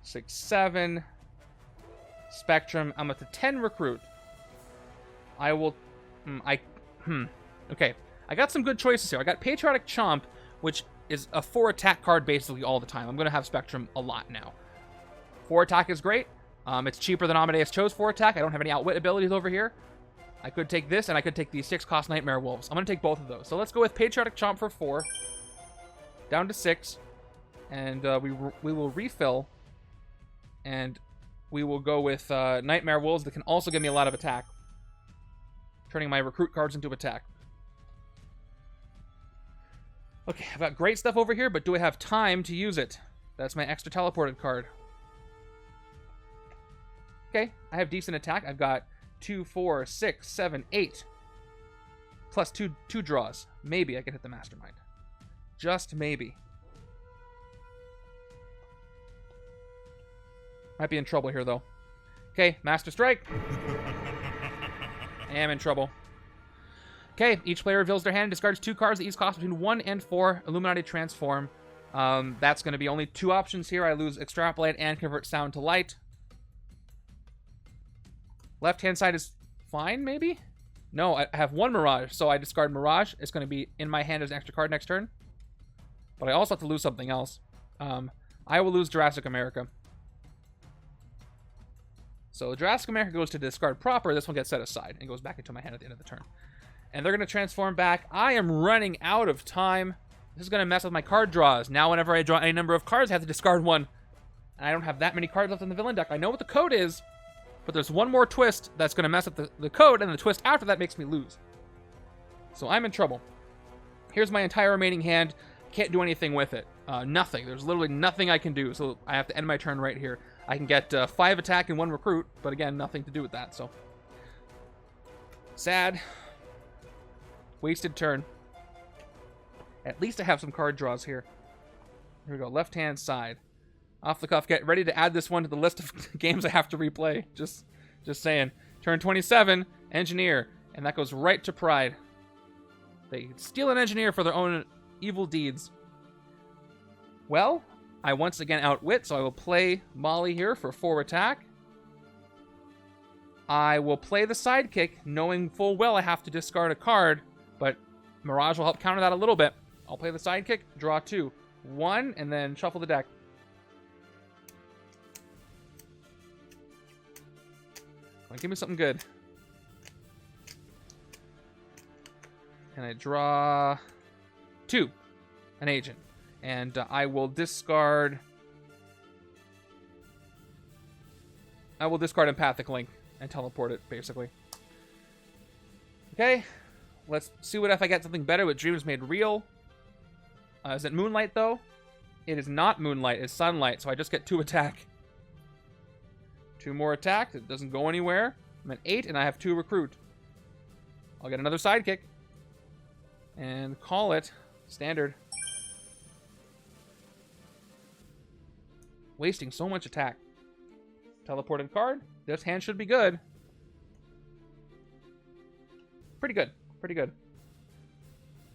6, 7. Spectrum. I'm at the 10 recruit. I will... Okay. I got some good choices here. I got Patriotic Chomp, which is a 4 attack card basically all the time. I'm going to have Spectrum a lot now. 4 attack is great. It's cheaper than Amadeus chose 4 attack. I don't have any outwit abilities over here. I could take this, and I could take the 6 cost Nightmare Wolves. I'm going to take both of those. So let's go with Patriotic Chomp for 4. Down to 6. And we will refill. And we will go with Nightmare Wolves that can also give me a lot of attack. Turning my recruit cards into attack. Okay, I've got great stuff over here, but do I have time to use it? That's my extra teleported card. Okay, I have decent attack. I've got 2, 4, 6, 7, 8. Plus two draws. Maybe I can hit the Mastermind. Just maybe. Might be in trouble here, though. Okay, Master Strike. I am in trouble. Okay, each player reveals their hand and discards 2 cards that each cost between 1 and 4. Illuminati Transform. That's going to be only 2 options here. I lose Extrapolate and Convert Sound to Light. Left-hand side is fine, maybe? No, I have 1 Mirage, so I discard Mirage. It's going to be in my hand as an extra card next turn. But I also have to lose something else. I will lose Jurassic America. So Jurassic America goes to discard proper. This one gets set aside and goes back into my hand at the end of the turn. And they're going to transform back. I am running out of time. This is going to mess with my card draws. Now whenever I draw any number of cards, I have to discard 1. And I don't have that many cards left in the villain deck. I know what the code is, but there's one more twist that's going to mess up the code, and the twist after that makes me lose. So I'm in trouble. Here's my entire remaining hand. Can't do anything with it. Nothing. There's literally nothing I can do, so I have to end my turn right here. I can get 5 attack and 1 recruit, but again, nothing to do with that, so. Sad. Wasted turn. At least I have some card draws here. Here we go, left-hand side. Off the cuff, get ready to add this one to the list of games I have to replay. Just saying. Turn 27, Engineer, and that goes right to Pride. They steal an Engineer for their own evil deeds. Well, I once again outwit, so I will play Molly here for 4 attack. I will play the Sidekick, knowing full well I have to discard a card, but Mirage will help counter that a little bit. I'll play the Sidekick, draw 2. 1, and then shuffle the deck. Come on, give me something good. And I draw 2, an agent. And I will discard... Empathic Link and teleport it, basically. Okay, let's see what if I get something better with Dreams Made Real. Is it Moonlight, though? It is not Moonlight, it's Sunlight, so I just get 2 attack. 2 more attack, it doesn't go anywhere. I'm at 8, and I have 2 recruit. I'll get another Sidekick. And call it standard. Wasting so much attack. Teleported card. This hand should be good. Pretty good. Pretty good.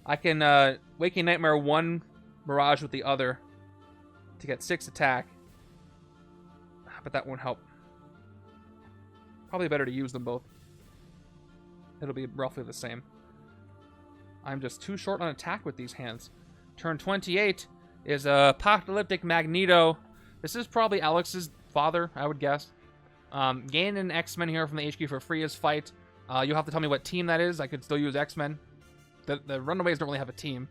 I can Waking Nightmare 1 Mirage with the other to get 6 attack. But that won't help. Probably better to use them both. It'll be roughly the same. I'm just too short on attack with these hands. Turn 28 is a Apocalyptic Magneto. This is probably Alex's father, I would guess. Gain an X-Men here from the HQ for free as fight. You'll have to tell me what team that is. I could still use X-Men. The Runaways don't really have a team.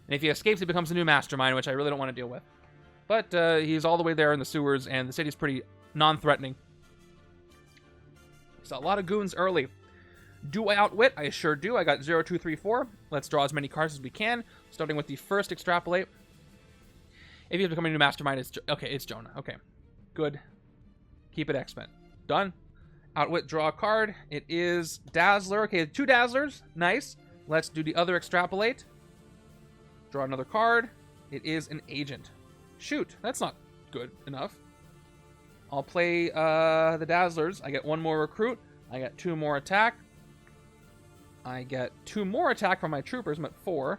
And if he escapes, he becomes a new Mastermind, which I really don't want to deal with. But he's all the way there in the sewers, and the city's pretty non-threatening. So a lot of goons early. Do I outwit? I sure do. I got 0, 2, 3, 4. Let's draw as many cards as we can, starting with the first Extrapolate. If he's becoming a new Mastermind, it's Jonah. Okay, good. Keep it X-Men. Done. Outwit, draw a card. It is Dazzler. Okay, 2 Dazzlers. Nice. Let's do the other Extrapolate. Draw another card. It is an Agent. Shoot, that's not good enough. I'll play the Dazzlers. I get 1 more recruit. I get 2 more attack. I get 2 more attack from my troopers. I'm at 4.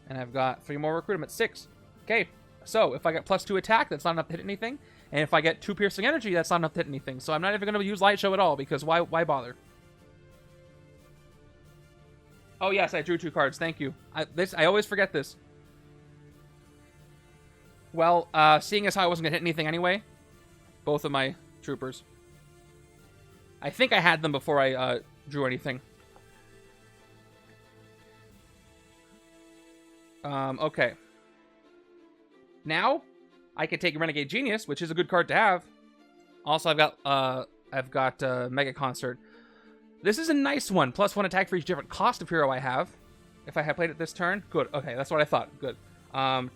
And I've got 3 more recruit. I'm at 6. Okay, so if I get +2 attack, that's not enough to hit anything. And if I get 2 piercing energy, that's not enough to hit anything. So I'm not even going to use Light Show at all, because why bother? Oh yes, I drew 2 cards. Thank you. I always forget this. Well, seeing as how I wasn't going to hit anything anyway, both of my troopers. I think I had them before I drew anything. Okay. Now, I can take Renegade Genius, which is a good card to have. Also, I've got Mega Concert. This is a nice one. +1 attack for each different cost of hero I have. If I had played it this turn, good. Okay, that's what I thought. Good.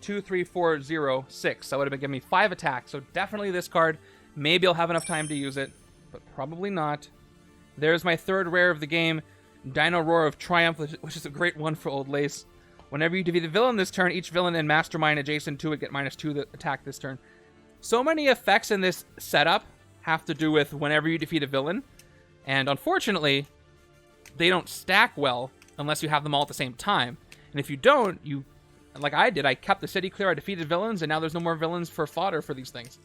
2, 3, 4, 0, 6. That would have been giving me 5 attacks. So definitely this card. Maybe I'll have enough time to use it, but probably not. There's my third rare of the game, Dino Roar of Triumph, which is a great one for Old Lace. Whenever you defeat a villain this turn, each villain and Mastermind adjacent to it get -2 the attack this turn. So many effects in this setup have to do with whenever you defeat a villain. And unfortunately, they don't stack well unless you have them all at the same time. And if you don't, like I did, I kept the city clear, I defeated villains, and now there's no more villains for fodder for these things.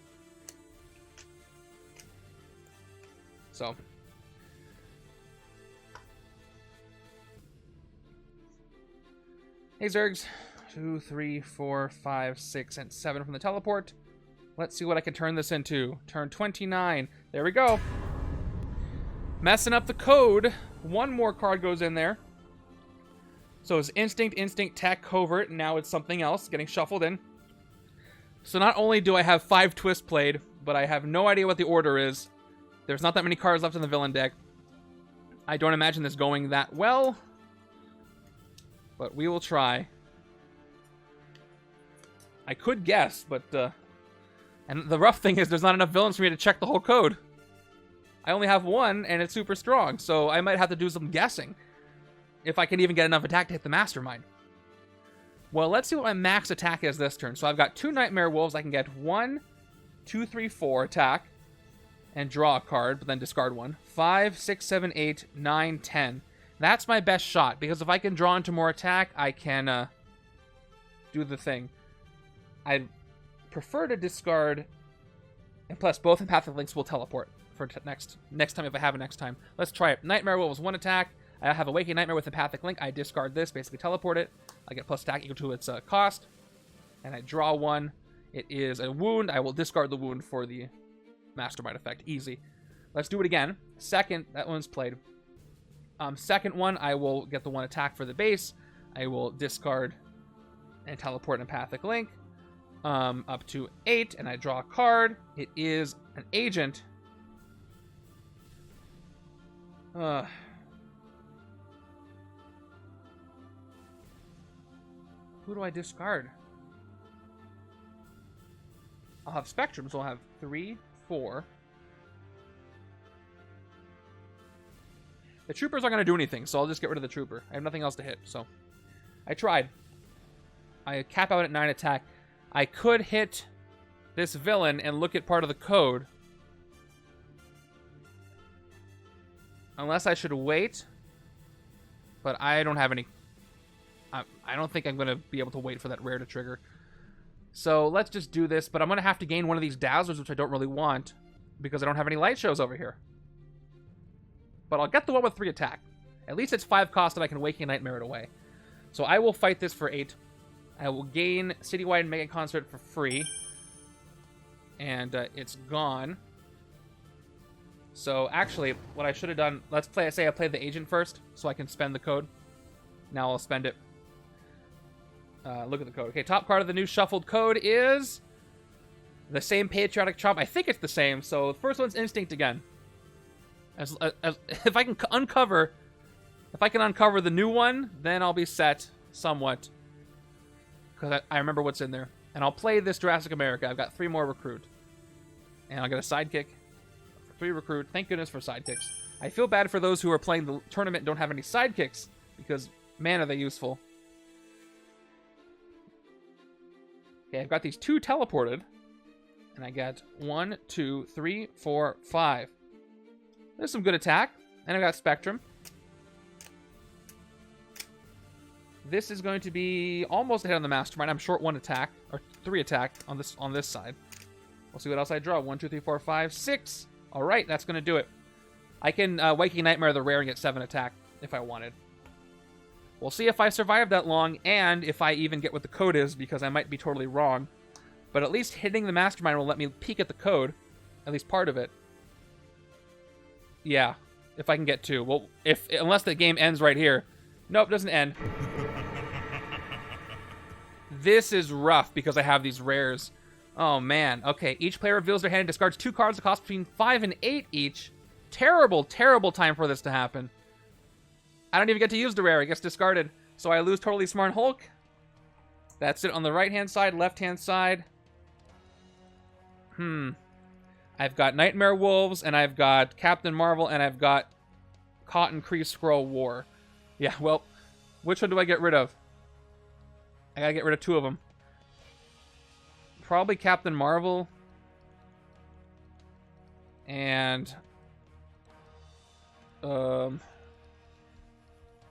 So. Hey Zergs. 2, 3, 4, 5, 6, and 7 from the teleport. Let's see what I can turn this into. Turn 29. There we go. Messing up the code. One more card goes in there. So it's Instinct, Tech, Covert, and now it's something else getting shuffled in. So not only do I have 5 twists played, but I have no idea what the order is. There's not that many cards left in the villain deck. I don't imagine this going that well, but we will try. I could guess, but and the rough thing is there's not enough villains for me to check the whole code. I only have one, and it's super strong, so I might have to do some guessing if I can even get enough attack to hit the Mastermind. Well, let's see what my max attack is this turn. So I've got 2 Nightmare Wolves. I can get 1, 2, 3, 4 attack and draw a card, but then discard 1. 5, 6, 7, 8, 9, 10. That's my best shot, because if I can draw into more attack, I can do the thing. I'd prefer to discard, and plus both Empathic Links will teleport for next time if I have a next time. Let's try it. Nightmare Wolves 1 attack. I have Awakening Nightmare with Empathic Link. I discard this, basically teleport it. I get plus attack equal to its cost. And I draw 1. It is a wound. I will discard the wound for the Mastermind effect. Easy. Let's do it again. Second, that one's played. Second one, I will get the 1 attack for the base. I will discard and teleport an Empathic Link. Up to 8, and I draw a card. It is an agent. Who do I discard? I'll have Spectrum, so I'll have 3, 4. The Trooper's not going to do anything, so I'll just get rid of the Trooper. I have nothing else to hit, so I tried. I cap out at 9 attack. I could hit this villain and look at part of the code. Unless I should wait. But I don't have any... I don't think I'm going to be able to wait for that rare to trigger. So let's just do this. But I'm going to have to gain one of these Dazzlers, which I don't really want, because I don't have any light shows over here. But I'll get the one with 3 attack. At least it's 5 cost and I can Waking Nightmare it away. So I will fight this for 8. I will gain Citywide Mega Concert for free. And it's gone. So actually, what I should have done... Let's say I played the agent first, so I can spend the code. Now I'll spend it. Look at the code. Okay, top card of the new shuffled code is... the same Patriotic Chomp. I think it's the same, so the first one's Instinct again. If I can uncover the new one, then I'll be set somewhat. Because I remember what's in there. And I'll play this Jurassic America. I've got 3 more recruit. And I'll get a sidekick. 3 recruit. Thank goodness for sidekicks. I feel bad for those who are playing the tournament and don't have any sidekicks. Because, man, are they useful. Okay, I've got these 2 teleported. And I got 1, 2, 3, 4, 5. There's some good attack. And I've got Spectrum. This is going to be almost a hit on the Mastermind. I'm short 1 attack, or 3 attack on this side. We'll see what else I draw. 1, 2, 3, 4, 5, 6. All right, that's going to do it. I can Waking Nightmare the rare and get 7 attack if I wanted. We'll see if I survive that long and if I even get what the code is, because I might be totally wrong. But at least hitting the Mastermind will let me peek at the code, at least part of it. Yeah, if I can get 2. Well, unless the game ends right here. Nope, doesn't end. This is rough because I have these rares. Oh, man. Okay, each player reveals their hand and discards 2 cards that cost between 5 and 8 each. Terrible, terrible time for this to happen. I don't even get to use the rare. It gets discarded. So I lose Totally Smart Hulk. That's it on the right-hand side, left-hand side. I've got Nightmare Wolves, and I've got Captain Marvel, and I've got Cotton Kree Skrull War. Yeah, well, which one do I get rid of? I gotta get rid of 2 of them. Probably Captain Marvel. And...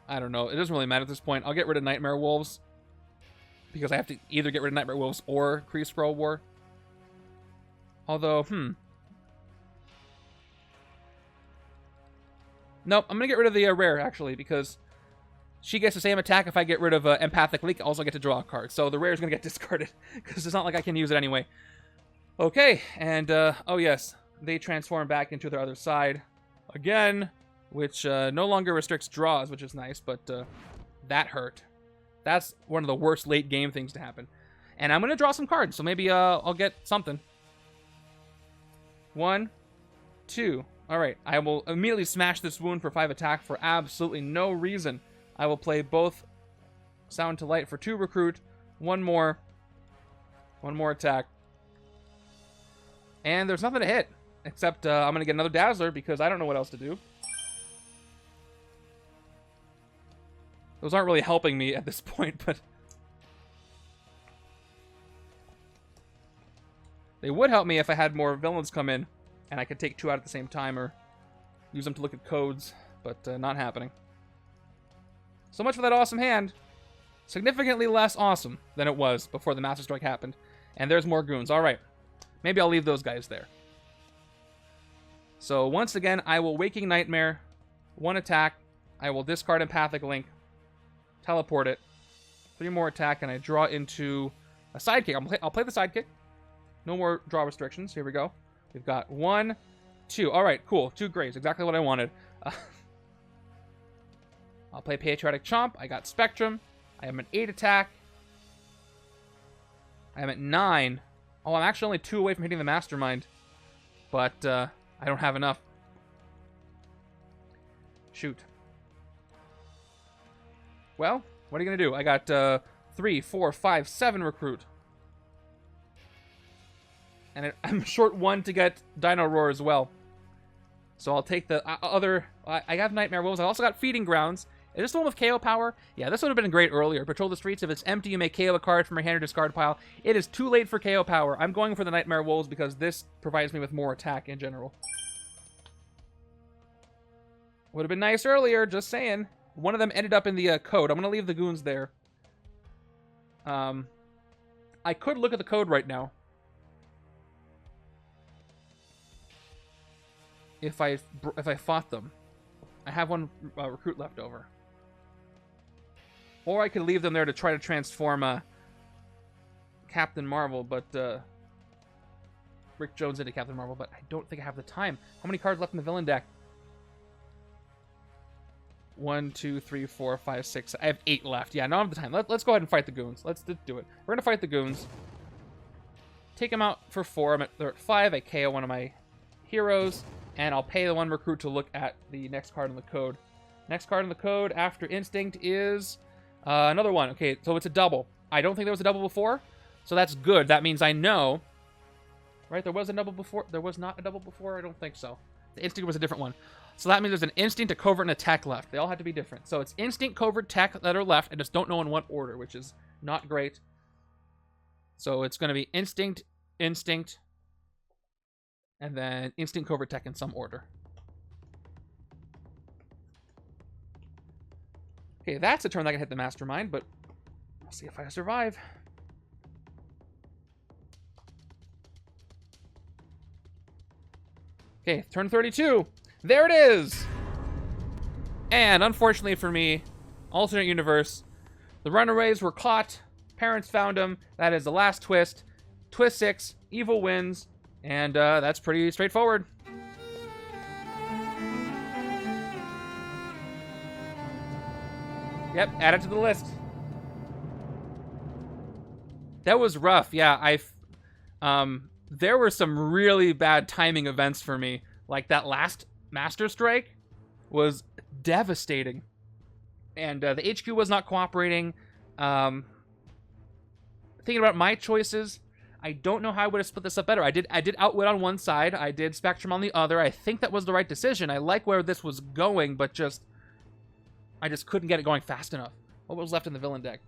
I don't know. It doesn't really matter at this point. I'll get rid of Nightmare Wolves. Because I have to either get rid of Nightmare Wolves or Kree Skrull War. Although, Nope, I'm going to get rid of the rare, actually, because she gets the same attack if I get rid of Empathic Leak. I also get to draw a card. So the rare is going to get discarded, because it's not like I can use it anyway. Okay, and, oh yes, they transform back into their other side again, which no longer restricts draws, which is nice, but that hurt. That's one of the worst late game things to happen. And I'm going to draw some cards, so maybe I'll get something. 1, 2. Alright, I will immediately smash this wound for 5 attack for absolutely no reason. I will play both Sound to Light for 2 recruit. One more attack. And there's nothing to hit. Except I'm going to get another Dazzler because I don't know what else to do. Those aren't really helping me at this point, but... They would help me if I had more villains come in, and I could take 2 out at the same time, or use them to look at codes, but not happening. So much for that awesome hand. Significantly less awesome than it was before the Master Strike happened. And there's more Goons. Alright. Maybe I'll leave those guys there. So once again, I will Waking Nightmare. 1 attack. I will discard Empathic Link. Teleport it. 3 more attack, and I draw into a sidekick. I'll play the sidekick. No more draw restrictions. Here we go. We've got 1, 2. All right, cool. 2 grays. Exactly what I wanted. I'll play Patriotic Chomp. I got Spectrum. I am an 8 attack. I am at 9. Oh, I'm actually only 2 away from hitting the Mastermind. But I don't have enough. Shoot. Well, what are you going to do? I got 3, 4, 5, 7 recruit. And I'm short 1 to get Dino Roar as well. So I'll take the other... I have Nightmare Wolves. I also got Feeding Grounds. Is this the one with KO power? Yeah, this would have been great earlier. Patrol the streets. If it's empty, you may KO a card from your hand or discard pile. It is too late for KO power. I'm going for the Nightmare Wolves because this provides me with more attack in general. Would have been nice earlier, just saying. One of them ended up in the code. I'm going to leave the Goons there. I could look at the code right now. If I fought them. I have 1 recruit left over. Or I could leave them there to try to transform Captain Marvel, but Rick Jones into Captain Marvel, but I don't think I have the time. How many cards left in the villain deck? 1, 2, 3, 4, 5, 6. I have 8 left. Yeah, I don't have the time. Let's go ahead and fight the Goons. Let's do it. We're gonna fight the Goons. Take them out for 4. They're at 5. I KO one of my heroes. And I'll pay the 1 recruit to look at the next card in the code. Next card in the code after Instinct is another one. Okay, so it's a double. I don't think there was a double before, so that's good. That means I know. Right, there was a double before. There was not a double before? I don't think so. The Instinct was a different one. So that means there's an Instinct, a Covert, and a Tech left. They all had to be different. So it's Instinct, Covert, Tech that are left. I just don't know in what order, which is not great. So it's going to be Instinct, Instinct, and then Instinct, Covert, Tech in some order. Okay, that's a turn that can hit the Mastermind, but I'll see if I survive. Okay, turn 32. There it is! And unfortunately for me, alternate universe, the Runaways were caught. Parents found them. That is the last twist. Twist 6, evil wins. And that's pretty straightforward. Yep, add it to the list. That was rough. Yeah, There were some really bad timing events for me. Like that last Master Strike was devastating. And the HQ was not cooperating. Thinking about my choices, I don't know how I would have split this up better. I did Outwit on one side. I did Spectrum on the other. I think that was the right decision. I like where this was going, but I just couldn't get it going fast enough. What was left in the villain deck?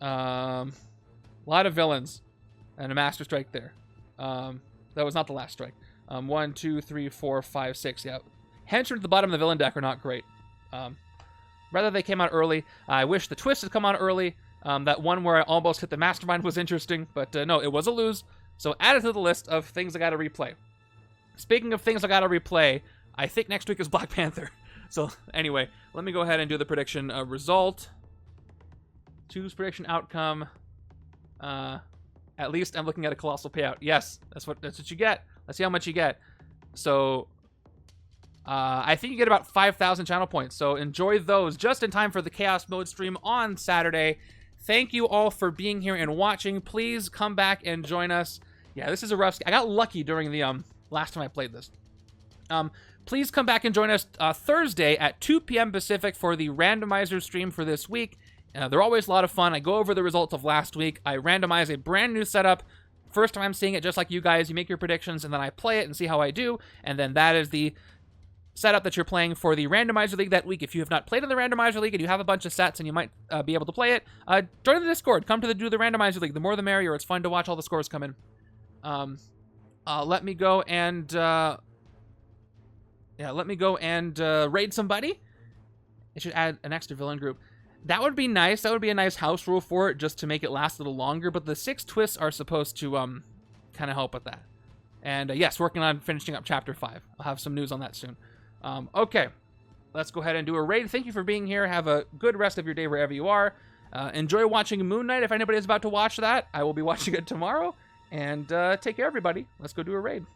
A lot of villains. And a Master Strike there. That was not the last strike. 1, 2, 3, 4, 5, 6. Yeah. Henchmen at the bottom of the villain deck are not great. Rather, they came out early. I wish the twist had come out early. That one where I almost hit the Mastermind was interesting, but no, it was a lose. So add it to the list of things I gotta replay. Speaking of things I gotta replay, I think next week is Black Panther. So anyway, let me go ahead and do the prediction result. Choose prediction outcome. At least I'm looking at a colossal payout. Yes, that's what you get. Let's see how much you get. So I think you get about 5,000 channel points. So enjoy those just in time for the Chaos Mode stream on Saturday. Thank you all for being here and watching. Please come back and join us. Yeah, this is a rough... I got lucky during the last time I played this. Please come back and join us Thursday at 2 p.m. Pacific for the randomizer stream for this week. They're always a lot of fun. I go over the results of last week. I randomize a brand new setup. First time I'm seeing it, just like you guys. You make your predictions, and then I play it and see how I do. And then that is the setup that you're playing for the randomizer league that week. If you have not played in the randomizer league and you have a bunch of sets and you might be able to play it, join the Discord. Come to do the randomizer league. The more the merrier. It's fun to watch all the scores come in. Let me go and raid somebody. It should add an extra villain group. That would be nice. That would be a nice house rule for it, just to make it last a little longer. But the 6 twists are supposed to kind of help with that. And yes, working on finishing up Chapter 5. I'll have some news on that soon. Okay, let's go ahead and do a raid. Thank you for being here. Have a good rest of your day wherever you are. Enjoy watching Moon Knight. If anybody's about to watch that, I will be watching it tomorrow. And take care, everybody. Let's go do a raid.